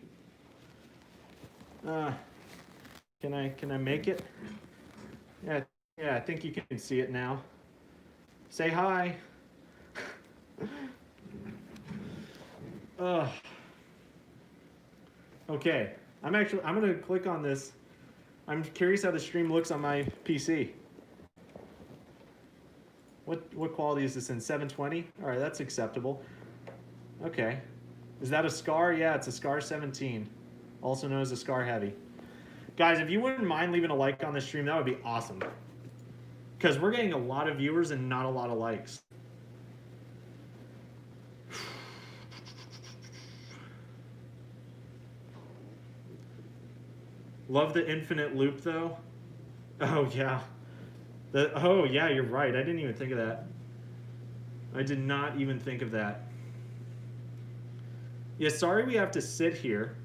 [SPEAKER 1] Can I make it? Yeah, I think you can see it now. Say hi. Okay, I'm gonna click on this. I'm curious how the stream looks on my PC. What quality is this in? 720? All right, that's acceptable. Okay. Is that a Scar? Yeah, it's a Scar 17, also known as a Scar Heavy. Guys, if you wouldn't mind leaving a like on this stream, that would be awesome. Because we're getting a lot of viewers and not a lot of likes. Love the infinite loop, though. Oh, yeah. Oh, yeah, you're right. I didn't even think of that. I did not even think of that. Yeah, sorry we have to sit here.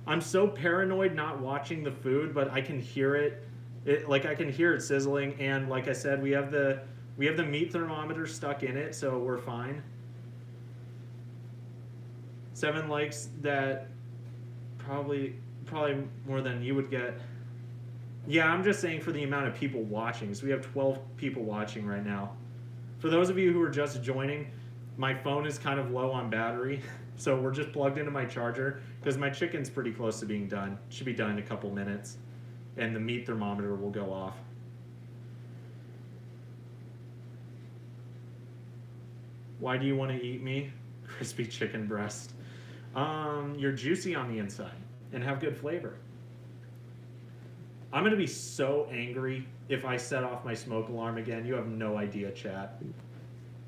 [SPEAKER 1] I'm so paranoid not watching the food, but I can hear it. I can hear it sizzling, and like I said, we have the meat thermometer stuck in it, so we're fine. 7 likes, that probably more than you would get. Yeah, I'm just saying for the amount of people watching. So we have 12 people watching right now. For those of you who are just joining, my phone is kind of low on battery, so we're just plugged into my charger because my chicken's pretty close to being done. Should be done in a couple minutes, and the meat thermometer will go off. Why do you want to eat me? Crispy chicken breast. You're juicy on the inside and have good flavor. I'm going to be so angry if I set off my smoke alarm again. You have no idea, chat.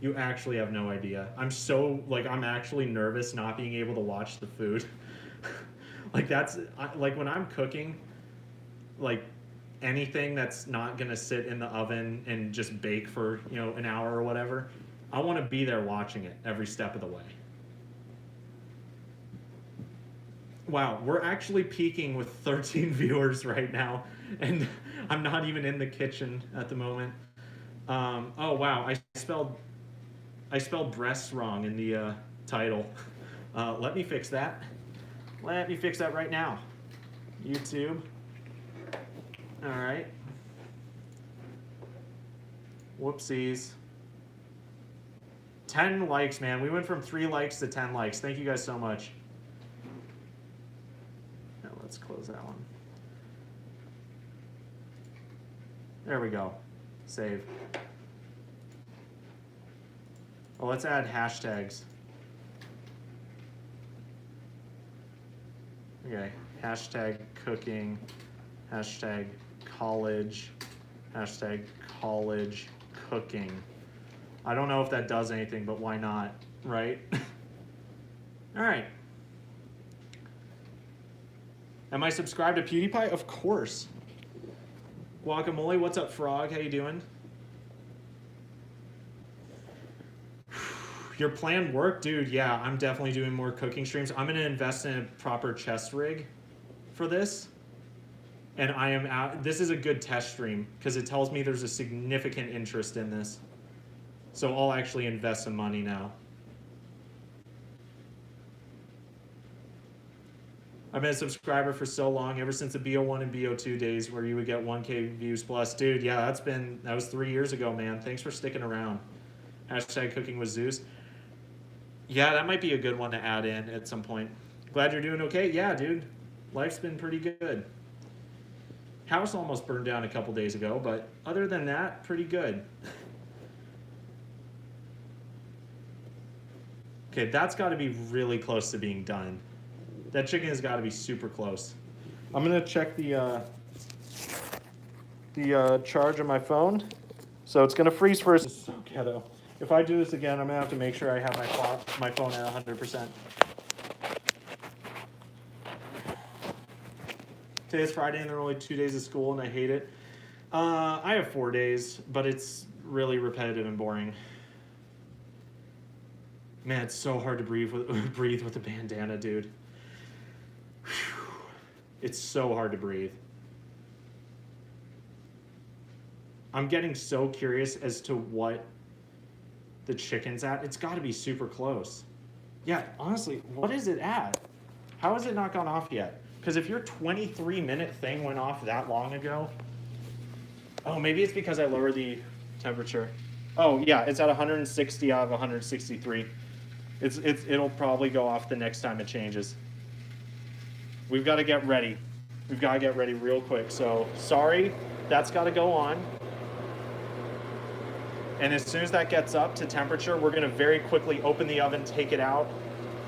[SPEAKER 1] You actually have no idea. I'm so, like, I'm actually nervous not being able to watch the food. Like, that's, like, when I'm cooking, like, anything that's not going to sit in the oven and just bake for, you know, an hour or whatever, I want to be there watching it every step of the way. Wow, we're actually peaking with 13 viewers right now, and I'm not even in the kitchen at the moment. Oh wow, I spelled breasts wrong in the title. Let me fix that. Let me fix that right now. YouTube. All right. Whoopsies. 10 likes, man. We went from 3 likes to 10 likes. Thank you guys so much. Now let's close that one. There we go. Save. Oh, let's add hashtags. Okay. Hashtag cooking. Hashtag college. Hashtag college cooking. I don't know if that does anything, but why not, right? All right. Am I subscribed to PewDiePie? Of course. Guacamole, what's up, Frog? How you doing? Your plan worked? Dude, yeah, I'm definitely doing more cooking streams. I'm going to invest in a proper chest rig for this. And I am out. This is a good test stream because it tells me there's a significant interest in this. So I'll actually invest some money now. I've been a subscriber for so long, ever since the BO1 and BO2 days where you would get 1K views plus. Dude, yeah, that was 3 years ago, man. Thanks for sticking around. Hashtag cooking with Zeus. Yeah, that might be a good one to add in at some point. Glad you're doing okay. Yeah, dude. Life's been pretty good. House almost burned down a couple days ago, but other than that, pretty good. Okay, that's got to be really close to being done. That chicken has got to be super close. I'm going to check the charge on my phone. So it's going to freeze first. It's so ghetto. If I do this again, I'm going to have to make sure I have my phone at 100%. Today's Friday and there are only 2 days of school and I hate it. I have 4 days, but it's really repetitive and boring. Man, it's so hard to breathe with a bandana, dude. It's so hard to breathe. I'm getting so curious as to what the chicken's at. It's got to be super close. Yeah, honestly, what is it at? How has it not gone off yet? Because if your 23-minute thing went off that long ago... Oh, maybe it's because I lowered the temperature. Oh, yeah, it's at 160 out of 163. It'll probably go off the next time it changes. We've got to get ready. We've got to get ready real quick. So, sorry, that's got to go on. And as soon as that gets up to temperature, we're going to very quickly open the oven, take it out,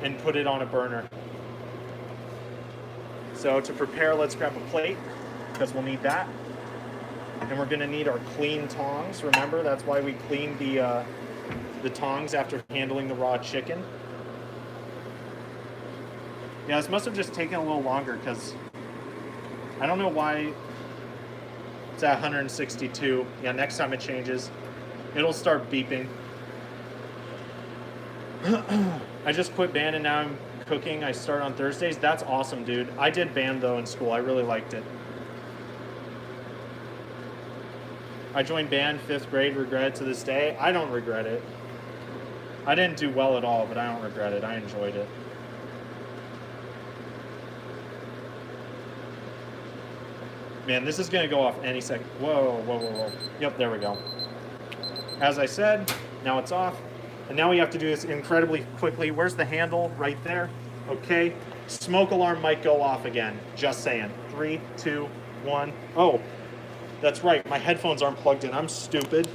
[SPEAKER 1] and put it on a burner. So to prepare, let's grab a plate, because we'll need that. And we're going to need our clean tongs. Remember, that's why we cleaned the tongs after handling the raw chicken. Yeah, this must have just taken a little longer, because I don't know why it's at 162. Yeah, next time it changes, it'll start beeping. I just quit band and now I'm cooking. I start on Thursdays. That's awesome, dude. I did band though in school. I really liked it. I joined band 5th grade, regret it to this day. I don't regret it. I didn't do well at all, but I don't regret it. I enjoyed it. Man, this is gonna go off any second. Whoa, whoa, whoa, whoa. Yep, there we go. As I said, now it's off. And now we have to do this incredibly quickly. Where's the handle? Right there. Okay. Smoke alarm might go off again. Just saying. 3, 2, 1. Oh, that's right. My headphones aren't plugged in. I'm stupid.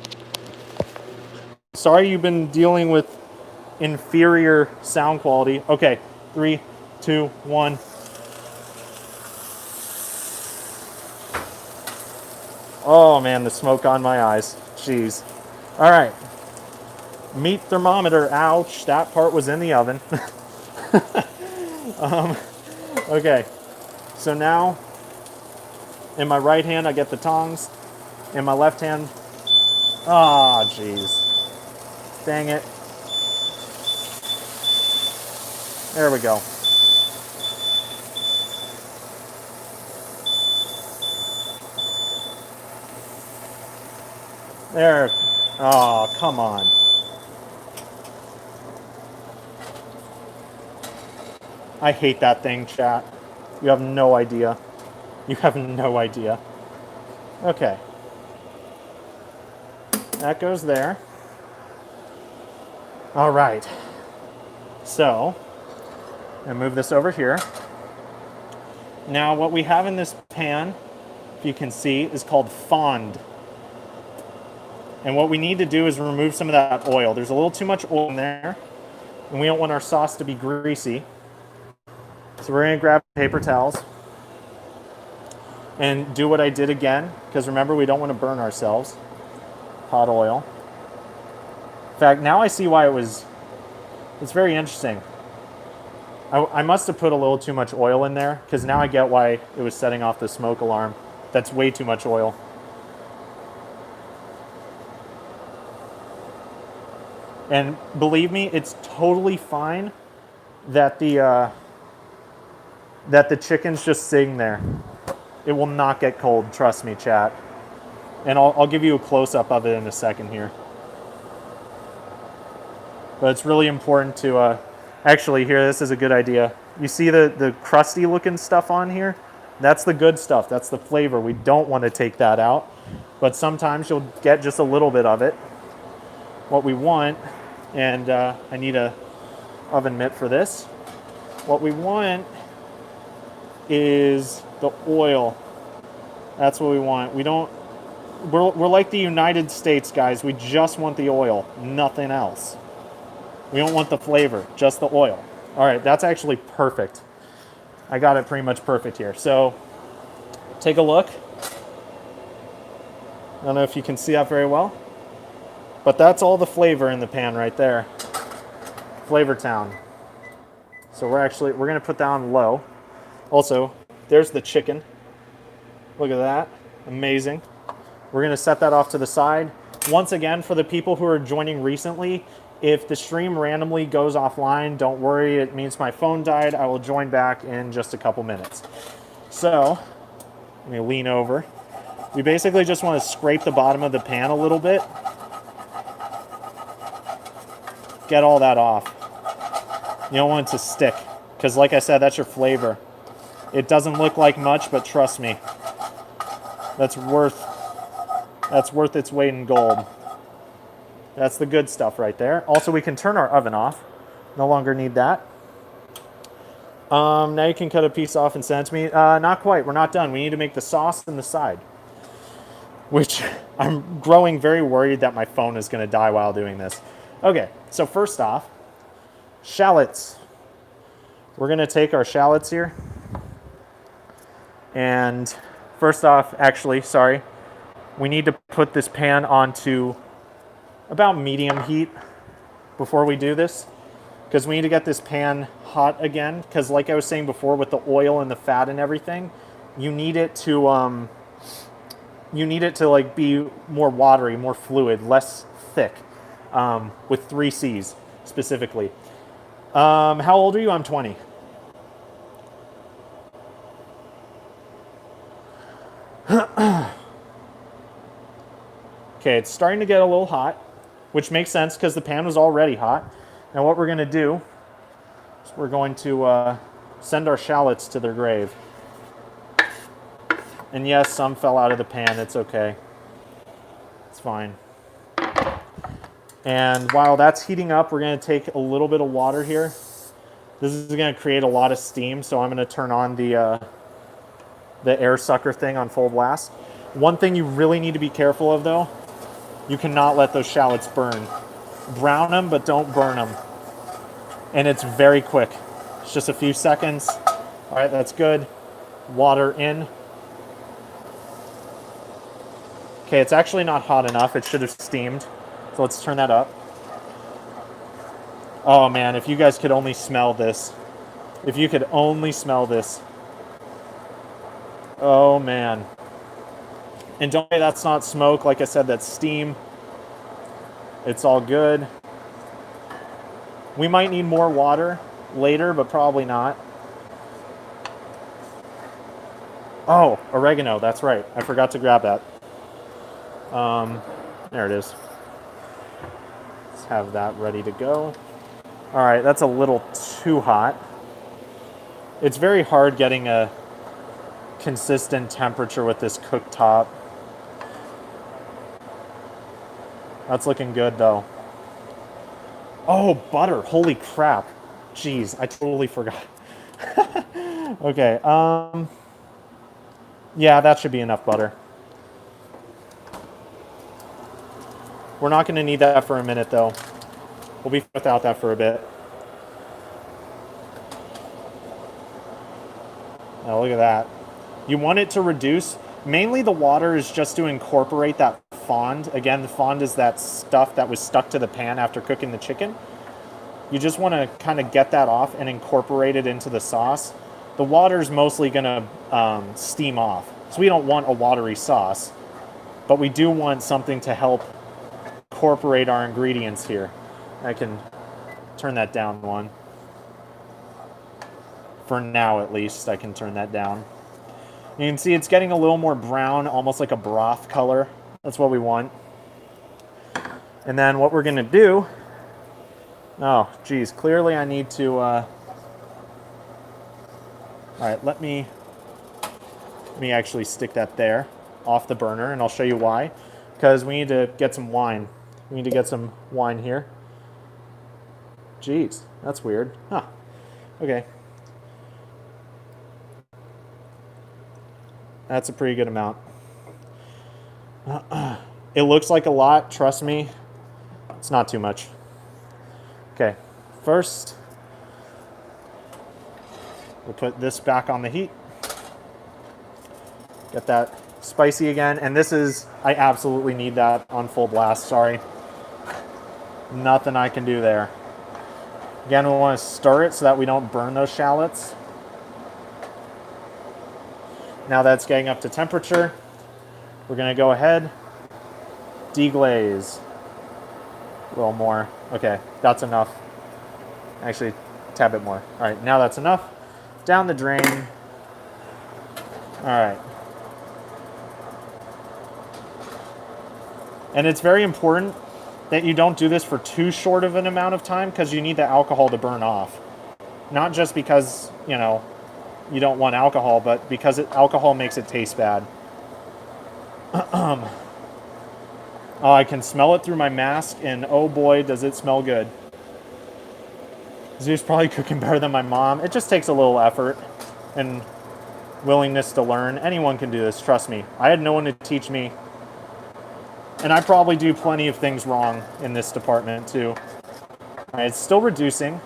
[SPEAKER 1] Sorry you've been dealing with inferior sound quality. Okay, 3, 2, 1. Oh man, the smoke on my eyes. Jeez. All right. Meat thermometer. Ouch, that part was in the oven. Okay, so now in my right hand I get the tongs. In my left hand, ah, jeez. Dang it. There we go. There. Oh, come on. I hate that thing, chat. You have no idea. You have no idea. Okay. That goes there. All right. So, I'm gonna move this over here. Now, what we have in this pan, if you can see, is called fond. And what we need to do is remove some of that oil. There's a little too much oil in there, and we don't want our sauce to be greasy. So we're gonna grab paper towels and do what I did again, because remember, we don't want to burn ourselves. Hot oil. In fact, now I see why it's very interesting. I must have put a little too much oil in there, because now I get why it was setting off the smoke alarm. That's way too much oil. And believe me, it's totally fine that the chicken's just sitting there. It will not get cold, trust me, chat. And I'll give you a close-up of it in a second here. But it's really important to, actually here, this is a good idea. You see the crusty looking stuff on here? That's the good stuff, that's the flavor. We don't want to take that out. But sometimes you'll get just a little bit of it. What we want, and I need a oven mitt for this. What we want is the oil. That's what we want. We're like the United States, guys. We just want the oil, nothing else. We don't want the flavor, just the oil. All right, that's actually perfect. I got it pretty much perfect here. So take a look. I don't know if you can see that very well, but that's all the flavor in the pan right there. Flavor Town. So we're gonna put that on low. Also, there's the chicken. Look at that, amazing. We're gonna set that off to the side. Once again, for the people who are joining recently, if the stream randomly goes offline, don't worry, it means my phone died. I will join back in just a couple minutes. So, let me lean over. We basically just want to scrape the bottom of the pan a little bit. Get all that off. You don't want it to stick, because like I said, that's your flavor. It doesn't look like much, but trust me, that's worth its weight in gold. That's the good stuff right there. Also, we can turn our oven off. No longer need that. Now you can cut a piece off and send it to me. Not quite. We're not done. We need to make the sauce on the side, which I'm growing very worried that my phone is going to die while doing this. Okay, so first off, shallots. We're going to take our shallots here. And first off, actually, sorry, we need to put this pan onto about medium heat before we do this, because we need to get this pan hot again, because like I was saying before, with the oil and the fat and everything, you need it to like be more watery, more fluid, less thick, with 3 C's specifically. How old are you? I'm 20. Okay, it's starting to get a little hot, which makes sense because the pan was already hot. Now what we're going to do is we're going to send our shallots to their grave. And yes, some fell out of the pan. It's okay. It's fine. And while that's heating up, we're going to take a little bit of water here. This is going to create a lot of steam, so I'm going to turn on the air sucker thing on full blast. One thing you really need to be careful of, though, you cannot let those shallots burn. Brown them, but don't burn them. And it's very quick. It's just a few seconds. All right, that's good. Water in. Okay, it's actually not hot enough. It should have steamed. So let's turn that up. Oh man, if you guys could only smell this. If you could only smell this. Oh man. And don't worry, that's not smoke. Like I said, that's steam. It's all good. We might need more water later, but probably not. Oh, oregano, that's right. I forgot to grab that. There it is. Let's have that ready to go. All right, that's a little too hot. It's very hard getting a consistent temperature with this cooktop. That's looking good though. Oh, butter. Holy crap. Jeez, I totally forgot. Okay, yeah, that should be enough butter. We're not going to need that for a minute though. We'll be without that for a bit. Now look at that. You want it to reduce. Mainly the water is just to incorporate that fond. Again, the fond is that stuff that was stuck to the pan after cooking the chicken. You just want to kind of get that off and incorporate it into the sauce. The water is mostly going to steam off. So we don't want a watery sauce, but we do want something to help incorporate our ingredients here. I can turn that down one. For now, at least, I can turn that down. You can see it's getting a little more brown, almost like a broth color. That's what we want. And then what we're going to do... Oh, geez. Clearly I need to... All right, let me actually stick that there off the burner, and I'll show you why. Because we need to get some wine. We need to get some wine here. Jeez, that's weird. Huh. Okay. That's a pretty good amount. It looks like a lot, trust me. It's not too much. Okay, first, we'll put this back on the heat. Get that spicy again. And this is, I absolutely need that on full blast, sorry. Nothing I can do there. Again, we want to stir it so that we don't burn those shallots. Now that's getting up to temperature, we're going to go ahead, deglaze. A little more. Okay, that's enough. Actually, a tad bit more. All right, now that's enough. Down the drain. All right. And it's very important that you don't do this for too short of an amount of time because you need the alcohol to burn off. Not just because, you know, you don't want alcohol, but because alcohol makes it taste bad. Oh, I can smell it through my mask, and oh boy, does it smell good. Zeus probably cooking better than my mom. It just takes a little effort and willingness to learn. Anyone can do this, trust me. I had no one to teach me. And I probably do plenty of things wrong in this department too. All right, it's still reducing.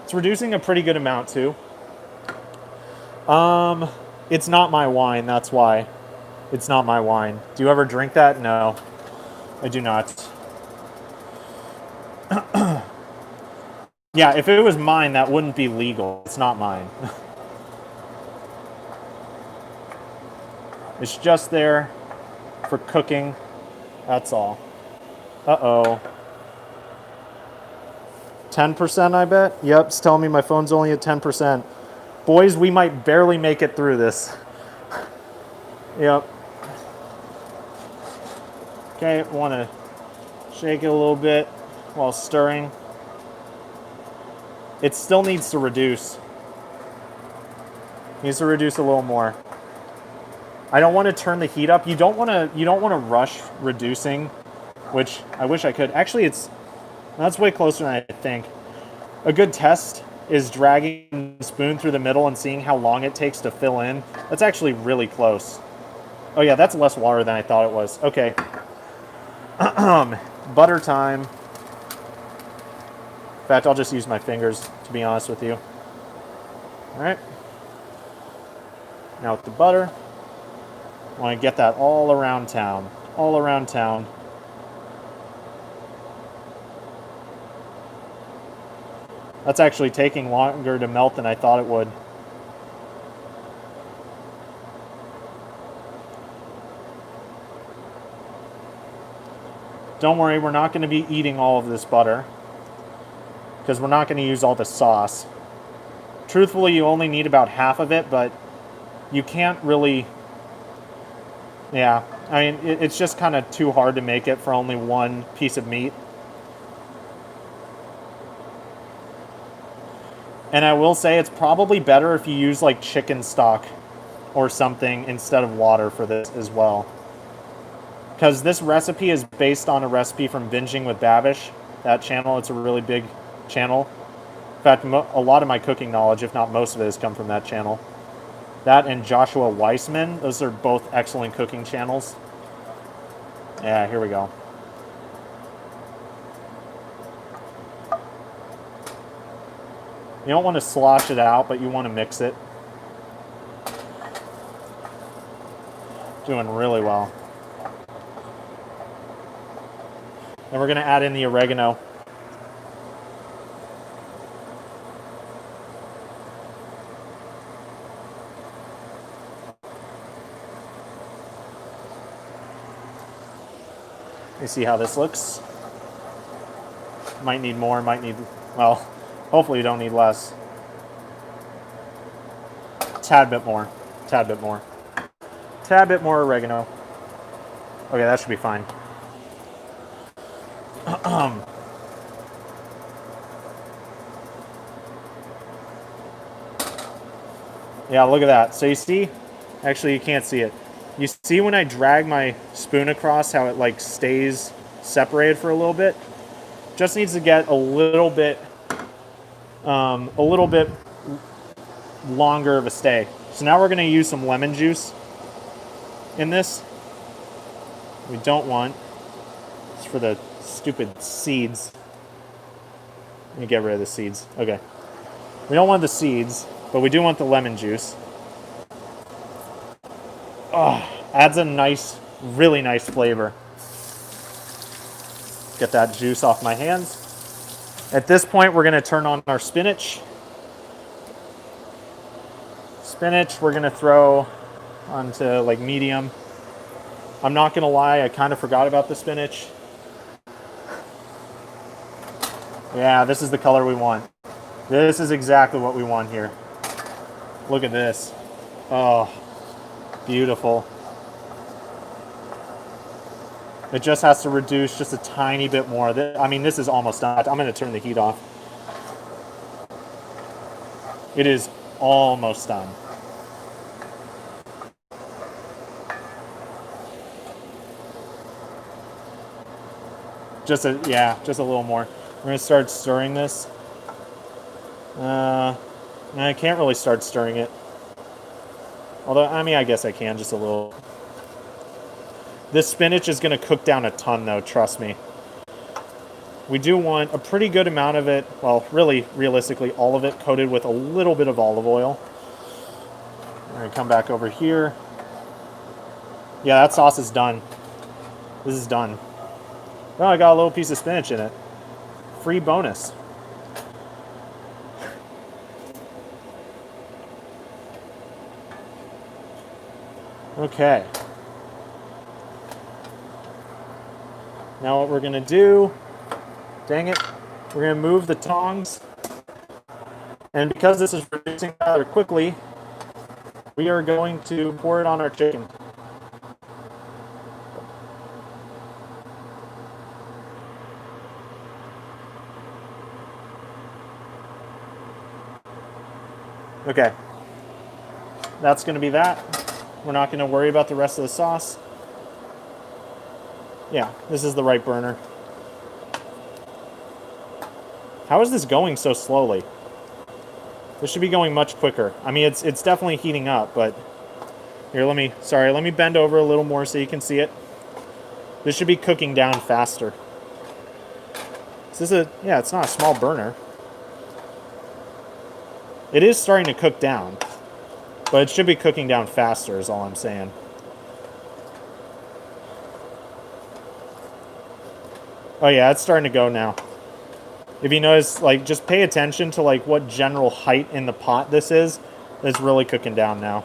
[SPEAKER 1] It's reducing a pretty good amount too. It's not my wine, that's why. It's not my wine. Do you ever drink that? No, I do not. Yeah, if it was mine, that wouldn't be legal. It's not mine. It's just there for cooking. That's all. Uh-oh. 10%, I bet? Yep, it's telling me my phone's only at 10%. Boys, we might barely make it through this. Yep. Okay, want to shake it a little bit while stirring. It still needs to reduce. Needs to reduce a little more. I don't want to turn the heat up. You don't want to rush reducing, which I wish I could. Actually, that's way closer than I think. A good test is dragging the spoon through the middle and seeing how long it takes to fill in. That's actually really close. Oh yeah, that's less water than I thought it was. Okay. Butter time. In fact, I'll just use my fingers, to be honest with you. All right. Now with the butter, I want to get that all around town. All around town. That's actually taking longer to melt than I thought it would. Don't worry, we're not going to be eating all of this butter, because we're not going to use all the sauce. Truthfully, you only need about half of it, but you can't really... Yeah, I mean, it's just kind of too hard to make it for only one piece of meat. And I will say it's probably better if you use like chicken stock or something instead of water for this as well. Because this recipe is based on a recipe from Binging with Babish, that channel. It's a really big channel. In fact, a lot of my cooking knowledge, if not most of it, has come from that channel. That and Joshua Weissman, those are both excellent cooking channels. Yeah, here we go. You don't want to slosh it out, but you want to mix it. Doing really well. And we're going to add in the oregano. You see how this looks. Might need more, might need, well, hopefully you don't need less. Tad bit more, tad bit more. Tad bit more oregano. Okay, that should be fine. Yeah, look at that. So you see, actually you can't see it. You see when I drag my spoon across how it like stays separated for a little bit? Just needs to get a little bit longer of a stay. So now we're going to use some lemon juice in this. We don't want, it's for the stupid seeds. Let me get rid of the seeds. Okay. We don't want the seeds, but we do want the lemon juice. Oh, adds a nice, really nice flavor. Get that juice off my hands. At this point, we're going to turn on our spinach. Spinach, we're going to throw onto like medium. I'm not going to lie, I kind of forgot about the spinach. Yeah, this is the color we want. This is exactly what we want here. Look at this. Oh, beautiful. It just has to reduce just a tiny bit more. I mean, this is almost done. I'm going to turn the heat off. It is almost done. Just a little more. We're going to start stirring this. I can't really start stirring it. Although, I mean, I guess I can just a little. This spinach is going to cook down a ton, though, trust me. We do want a pretty good amount of it, well, really, realistically, all of it coated with a little bit of olive oil. We're going to come back over here. Yeah, that sauce is done. This is done. Oh, I got a little piece of spinach in it. Free bonus. Okay. Now what we're going to do, dang it, we're going to move the tongs. And because this is reducing rather quickly, we are going to pour it on our chicken. Okay. That's going to be that. We're not going to worry about the rest of the sauce. Yeah, this is the right burner. How is this going so slowly? This should be going much quicker. I mean, it's definitely heating up, but here, let me bend over a little more so you can see it. This should be cooking down faster. This is yeah, it's not a small burner. It is starting to cook down, but it should be cooking down faster is all I'm saying. Oh yeah, it's starting to go now. If you notice, like, just pay attention to, like, what general height in the pot this is. It's really cooking down now.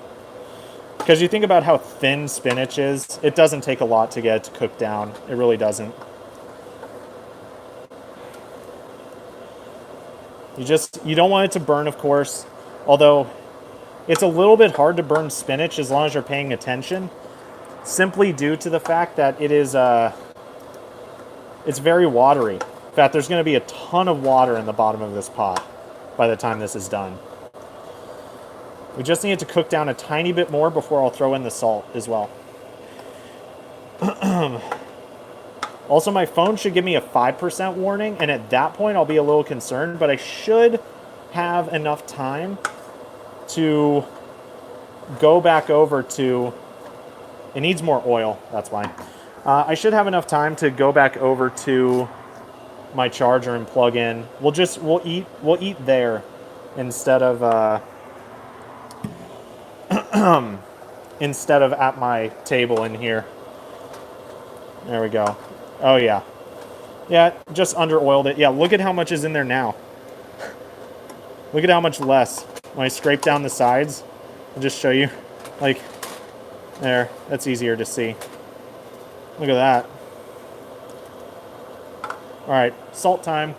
[SPEAKER 1] Because you think about how thin spinach is, it doesn't take a lot to get it to cook down. It really doesn't. You don't want it to burn, of course. Although, it's a little bit hard to burn spinach as long as you're paying attention. Simply due to the fact that it is, it's very watery. In fact, there's going to be a ton of water in the bottom of this pot by the time this is done. We just need it to cook down a tiny bit more before I'll throw in the salt as well. Also, my phone should give me a 5% warning, and at that point I'll be a little concerned, but I should have enough time to go back over to... It needs more oil, that's why. I should have enough time to go back over to my charger and plug in. We'll eat there instead of instead of at my table in here. There we go. Oh yeah. Yeah, just under oiled it. Yeah, look at how much is in there now. Look at how much less. When I scrape down the sides, I'll just show you. Like, there, that's easier to see. Look at that. All right, salt time.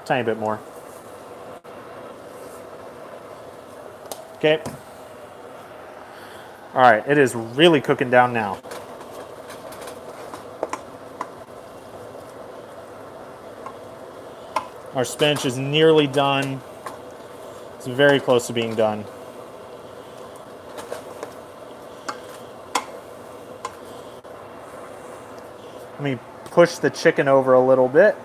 [SPEAKER 1] Tiny bit more. Okay. All right, it is really cooking down now. Our spinach is nearly done. It's very close to being done. Let me push the chicken over a little bit.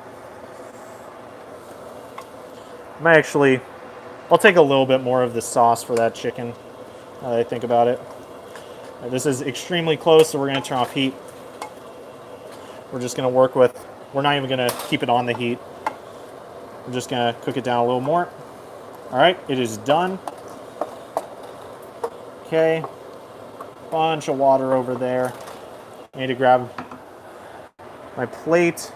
[SPEAKER 1] I'll take a little bit more of the sauce for that chicken, now that I think about it. This is extremely close, so we're going to turn off heat. We're just going to work with, we're not even going to keep it on the heat. We're just going to cook it down a little more. All right, it is done. Okay, bunch of water over there. I need to grab my plate.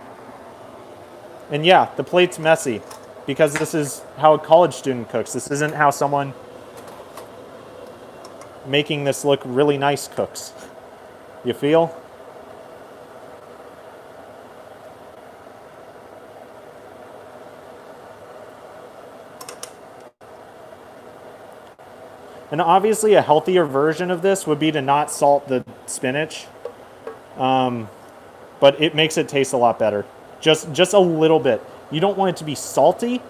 [SPEAKER 1] And yeah, the plate's messy because this is how a college student cooks. This isn't how someone making this look really nice cooks. You feel? And obviously a healthier version of this would be to not salt the spinach. But it makes it taste a lot better. Just a little bit. You don't want it to be salty.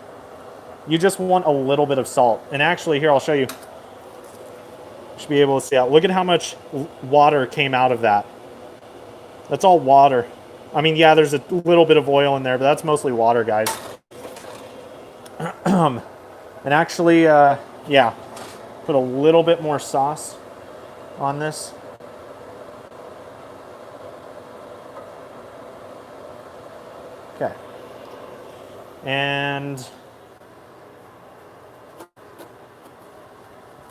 [SPEAKER 1] You just want a little bit of salt. And actually, here, I'll show you. You should be able to see that. Look at how much water came out of that. That's all water. I mean, yeah, there's a little bit of oil in there, but that's mostly water, guys. And actually, yeah, put a little bit more sauce on this. Okay. And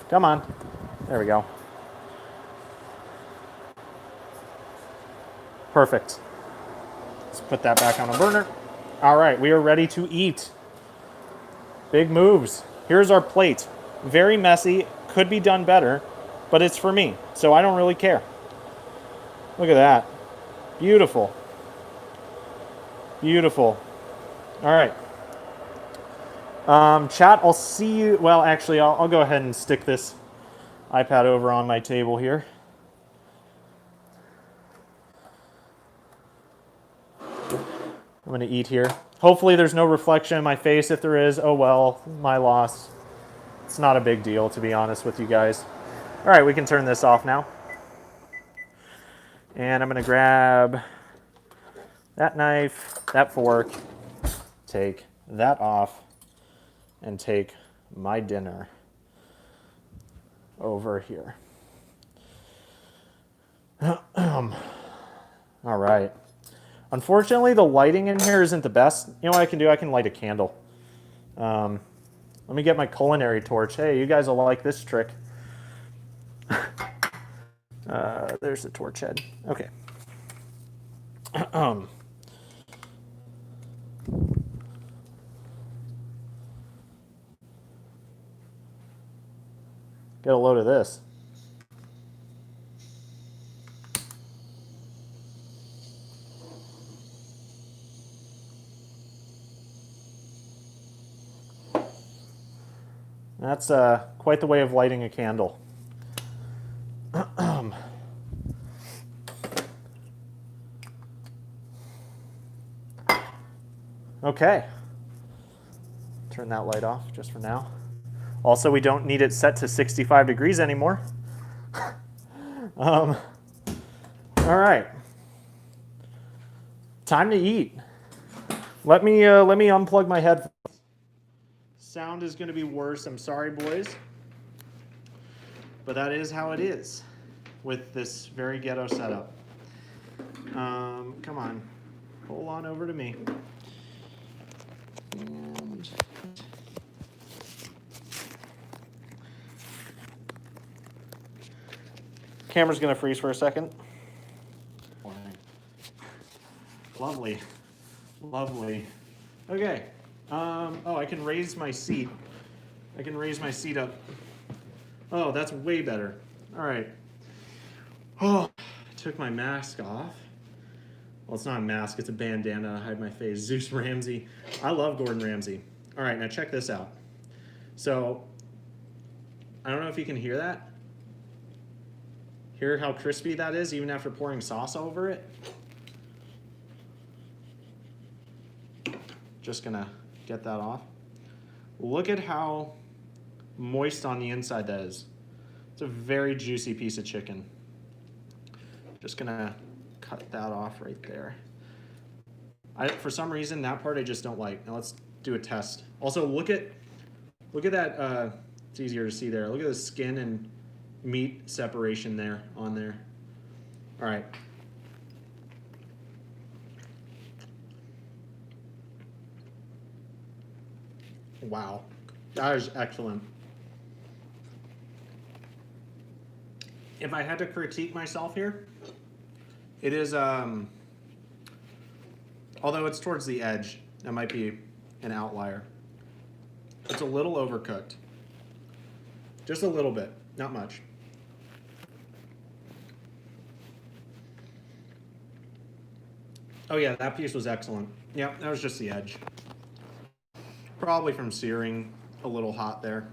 [SPEAKER 1] come on. There we go. Perfect. Let's put that back on a burner. All right, we are ready to eat. Big moves. Here's our plate. Very messy, could be done better, but it's for me, so I don't really care. Look at that. Beautiful. Beautiful. All right. Chat, I'll see you. Well, actually, I'll go ahead and stick this iPad over on my table here. I'm going to eat here. Hopefully there's no reflection in my face. If there is, oh well, my loss. It's not a big deal, to be honest with you guys. All right, we can turn this off now. And I'm going to grab that knife, that fork, take that off, and take my dinner. over here. All right. Unfortunately, the lighting in here isn't the best. You know what I can do? I can light a candle. Let me get my culinary torch. Hey, you guys will like this trick. There's the torch head. Okay. Get a load of this. That's quite the way of lighting a candle. Okay. Turn that light off just for now. Also, we don't need it set to 65 degrees anymore. All right. Time to eat. Let me unplug my headphones. Sound is going to be worse. I'm sorry, boys. But that is how it is with this very ghetto setup. Come on. Hold on over to me. And camera's going to freeze for a second. Lovely. Lovely. Okay. Oh, I can raise my seat. I can raise my seat up. Oh, that's way better. All right. Oh, I took my mask off. Well, it's not a mask, it's a bandana to hide my face. Zeus Ramsey. I love Gordon Ramsay. All right, now check this out. So, I don't know if you can hear that. Hear how crispy that is even after pouring sauce over it? Just gonna get that off. Look at how moist on the inside that is. It's a very juicy piece of chicken. Just gonna cut that off right there. For some reason, that part I just don't like. Now let's do a test. Also, look at that. It's easier to see there. Look at the skin and meat separation there on there. All right. Wow, that is excellent. If I had to critique myself here, it is, although it's towards the edge, that might be an outlier. It's a little overcooked. Just a little bit, not much. Oh yeah, that piece was excellent. Yeah, that was just the edge. Probably from searing a little hot there.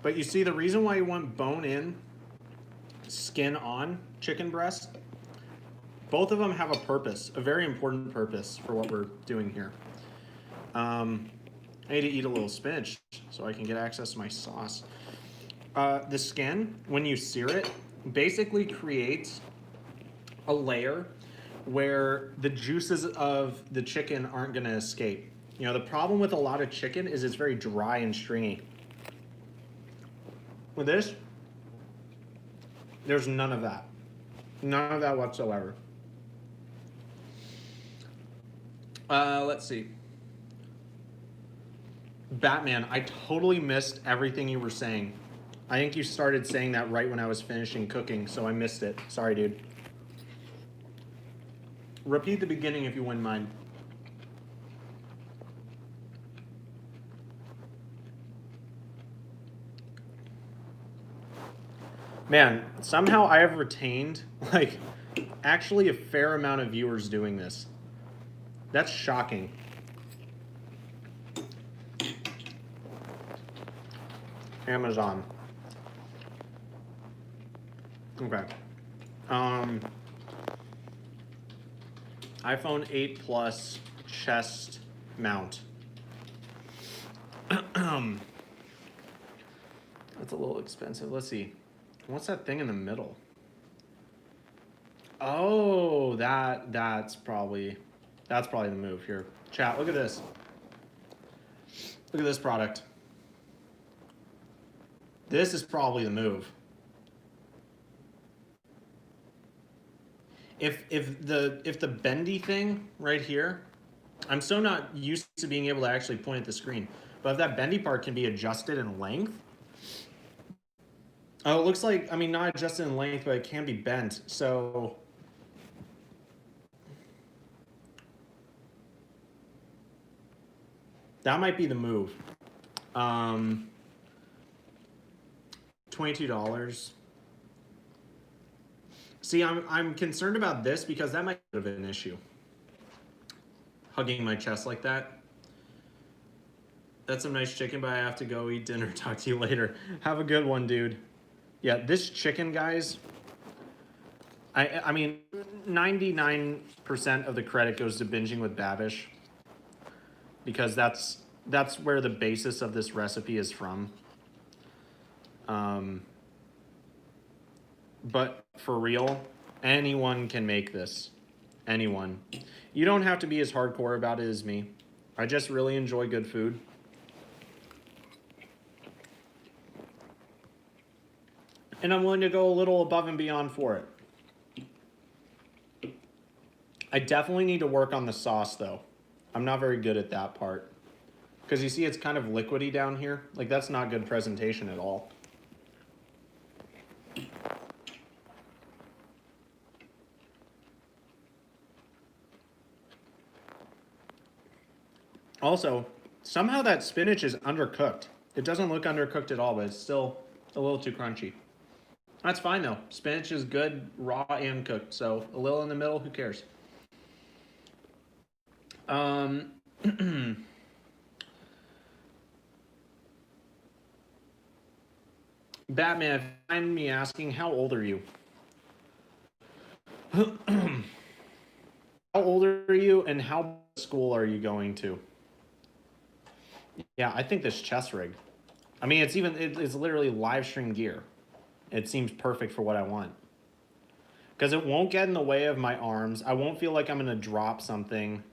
[SPEAKER 1] But you see, the reason why you want bone in, skin on chicken breast, both of them have a purpose, a very important purpose for what we're doing here. I need to eat a little spinach so I can get access to my sauce. The skin, when you sear it, basically creates a layer where the juices of the chicken aren't going to escape. You know, the problem with a lot of chicken is it's very dry and stringy. With this, there's none of that. None of that whatsoever. Let's see. Batman, I totally missed everything you were saying. I think you started saying that right when I was finishing cooking, so I missed it. Sorry, dude. Repeat the beginning if you wouldn't mind. Man, somehow I have retained, like, actually a fair amount of viewers doing this. That's shocking. Amazon. Okay. iPhone 8 Plus chest mount. That's a little expensive. Let's see. What's that thing in the middle? Oh, that's probably the move here. Chat, look at this. Look at this product. This is probably the move. If the bendy thing right here, I'm so not used to being able to actually point at the screen, but if that bendy part can be adjusted in length. Oh, it looks like, I mean, not adjusted in length, but it can be bent. So that might be the move. $22. See, I'm concerned about this because that might be a bit of an issue. Hugging my chest like that. That's some nice chicken, but I have to go eat dinner. Talk to you later. Have a good one, dude. Yeah, this chicken, guys, I mean, 99% of the credit goes to binging with Babish because that's where the basis of this recipe is from. But for real, anyone can make this. Anyone. You don't have to be as hardcore about it as me. I just really enjoy good food. And I'm willing to go a little above and beyond for it. I definitely need to work on the sauce, though. I'm not very good at that part. Because you see it's kind of liquidy down here. Like, that's not good presentation at all. Also, somehow that spinach is undercooked. It doesn't look undercooked at all, but it's still a little too crunchy. That's fine, though. Spinach is good, raw and cooked. So a little in the middle, who cares? Batman, if you find me asking, how old are you? How old are you and how school are you going to? Yeah, I think this chest rig. I mean, it's literally live stream gear. It seems perfect for what I want. Because it won't get in the way of my arms. I won't feel like I'm going to drop something.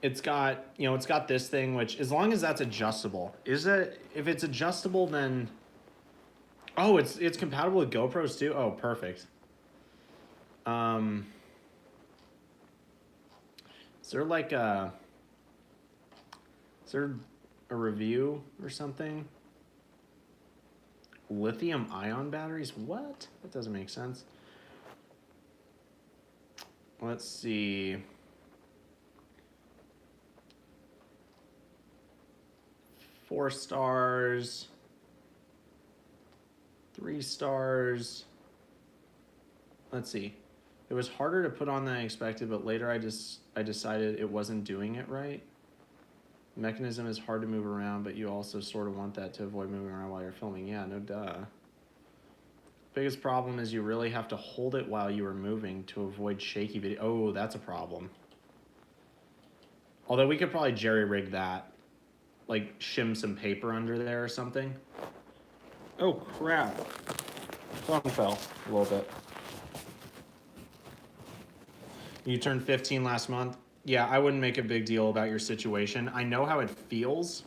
[SPEAKER 1] It's got, you know, it's got this thing, which as long as that's adjustable. If it's adjustable, then... Oh, it's compatible with GoPros too? Oh, perfect. Is there like a... Is there a review or something? Lithium ion batteries? What? That doesn't make sense. Let's see. Four stars. 3 stars. Let's see. It was harder to put on than I expected, but later I decided it wasn't doing it right. The mechanism is hard to move around, but you also sort of want that to avoid moving around while you're filming. Yeah, no duh. Biggest problem is you really have to hold it while you are moving to avoid shaky video. Oh, that's a problem. Although we could probably jerry-rig that. Like, shim some paper under there or something. Oh, crap. Phone fell a little bit. You turned 15 last month? Yeah, I wouldn't make a big deal about your situation. I know how it feels,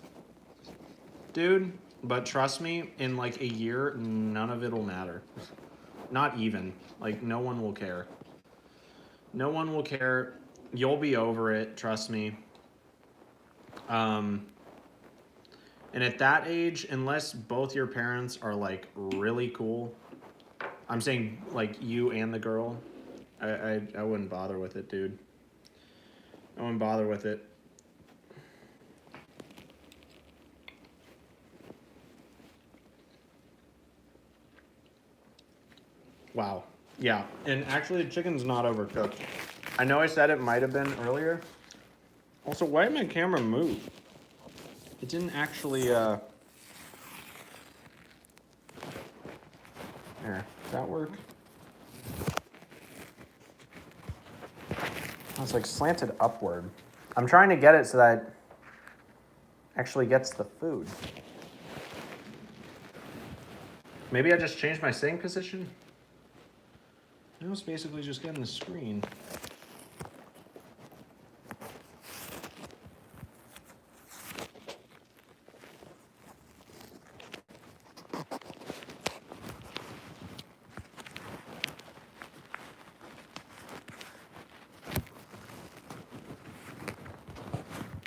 [SPEAKER 1] dude, but trust me, in like a year, none of it'll matter. Not even. Like, no one will care. No one will care. You'll be over it, trust me. And at that age, unless both your parents are like really cool, I'm saying like you and the girl, I wouldn't bother with it, dude. I wouldn't bother with it. Wow. Yeah, and actually the chicken's not overcooked. I know I said it might have been earlier. Also, why did my camera move? It didn't actually, There, does that work? Oh, it's like slanted upward. I'm trying to get it so that it actually gets the food. Maybe I just changed my sitting position? No, it's basically just getting the screen.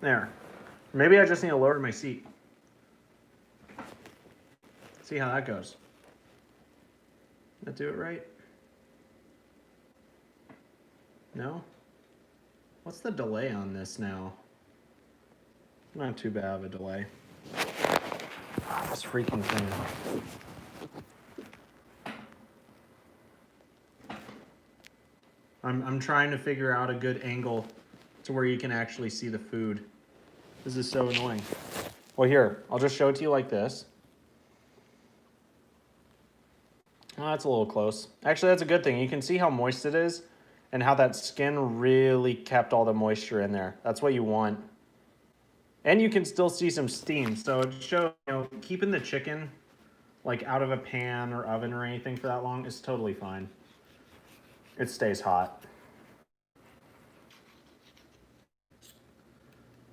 [SPEAKER 1] There. Maybe I just need to lower my seat. See how that goes. Did that do it right? No? What's the delay on this now? Not too bad of a delay. This freaking thing. I'm trying to figure out a good angle to where you can actually see the food. This is so annoying. Well, here, I'll just show it to you like this. Oh, that's a little close. Actually, that's a good thing. You can see how moist it is and how that skin really kept all the moisture in there. That's what you want. And you can still see some steam. So it shows, you know, keeping the chicken like out of a pan or oven or anything for that long is totally fine. It stays hot.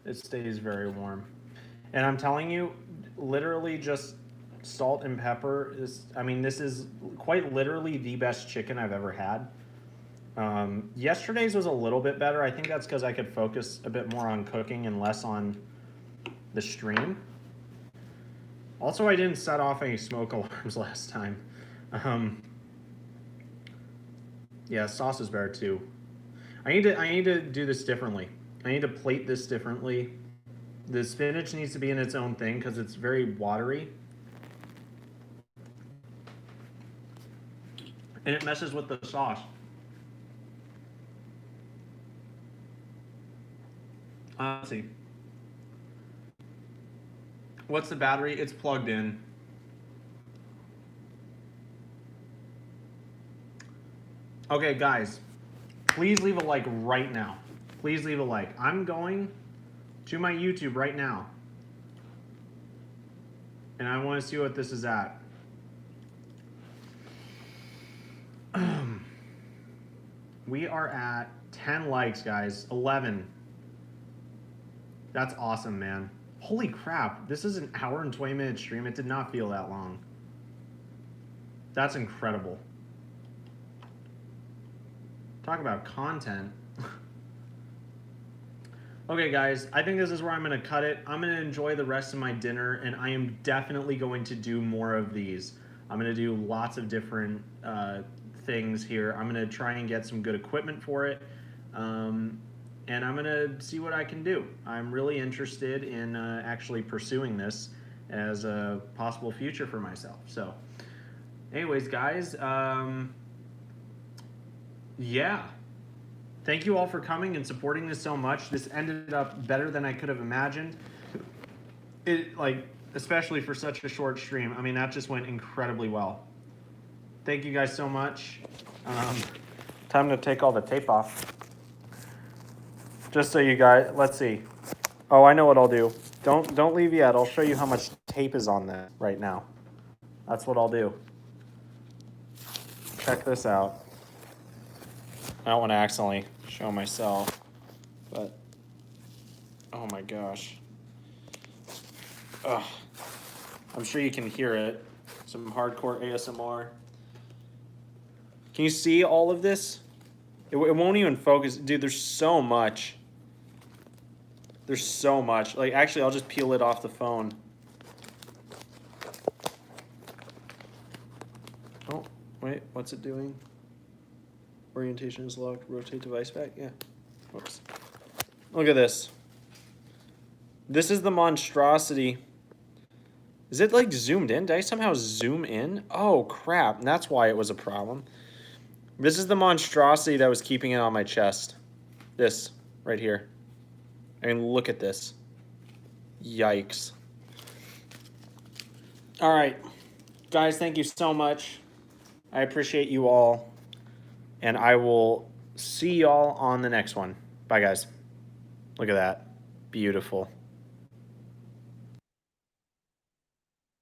[SPEAKER 1] It stays very warm. And I'm telling you, literally just salt and pepper is, I mean, this is quite literally the best chicken I've ever had. Yesterday's was a little bit better. I think that's because I could focus a bit more on cooking and less on the stream. Also, I didn't set off any smoke alarms last time. Yeah, sauce is better too. I need to do this differently. I need to plate this differently. The spinach needs to be in its own thing because it's very watery. And it messes with the sauce. Let's see. What's the battery? It's plugged in. Okay, guys, please leave a like right now. Please leave a like. I'm going to my YouTube right now. And I want to see what this is at. We are at 10 likes, guys. 11. That's awesome, man. Holy crap. This is an hour and 20-minute stream. It did not feel that long. That's incredible. Talk about content. Okay, guys, I think this is where I'm going to cut it. I'm going to enjoy the rest of my dinner, and I am definitely going to do more of these. I'm going to do lots of different things here. I'm going to try and get some good equipment for it, and I'm going to see what I can do. I'm really interested in actually pursuing this as a possible future for myself. So, anyways, guys, yeah. Thank you all for coming and supporting this so much. This ended up better than I could have imagined. Especially for such a short stream. I mean, that just went incredibly well. Thank you guys so much. Time to take all the tape off. Just so you guys, let's see. Oh, I know what I'll do. Don't leave yet. I'll show you how much tape is on there right now. That's what I'll do. Check this out. I don't want to accidentally show myself, but oh my gosh. Ugh. I'm sure you can hear it. Some hardcore ASMR. Can you see all of this? It won't even focus. Dude, there's so much. There's so much. Like, actually, I'll just peel it off the phone. Oh, wait, what's it doing? Orientation is locked. Rotate device back. Yeah. Whoops. Look at this. This is the monstrosity. Is it like zoomed in? Did I somehow zoom in? Oh, crap. And that's why it was a problem. This is the monstrosity that was keeping it on my chest. This right here. I mean, look at this. Yikes. All right. Guys, thank you so much. I appreciate you all. And I will see y'all on the next one. Bye, guys. Look at that. Beautiful.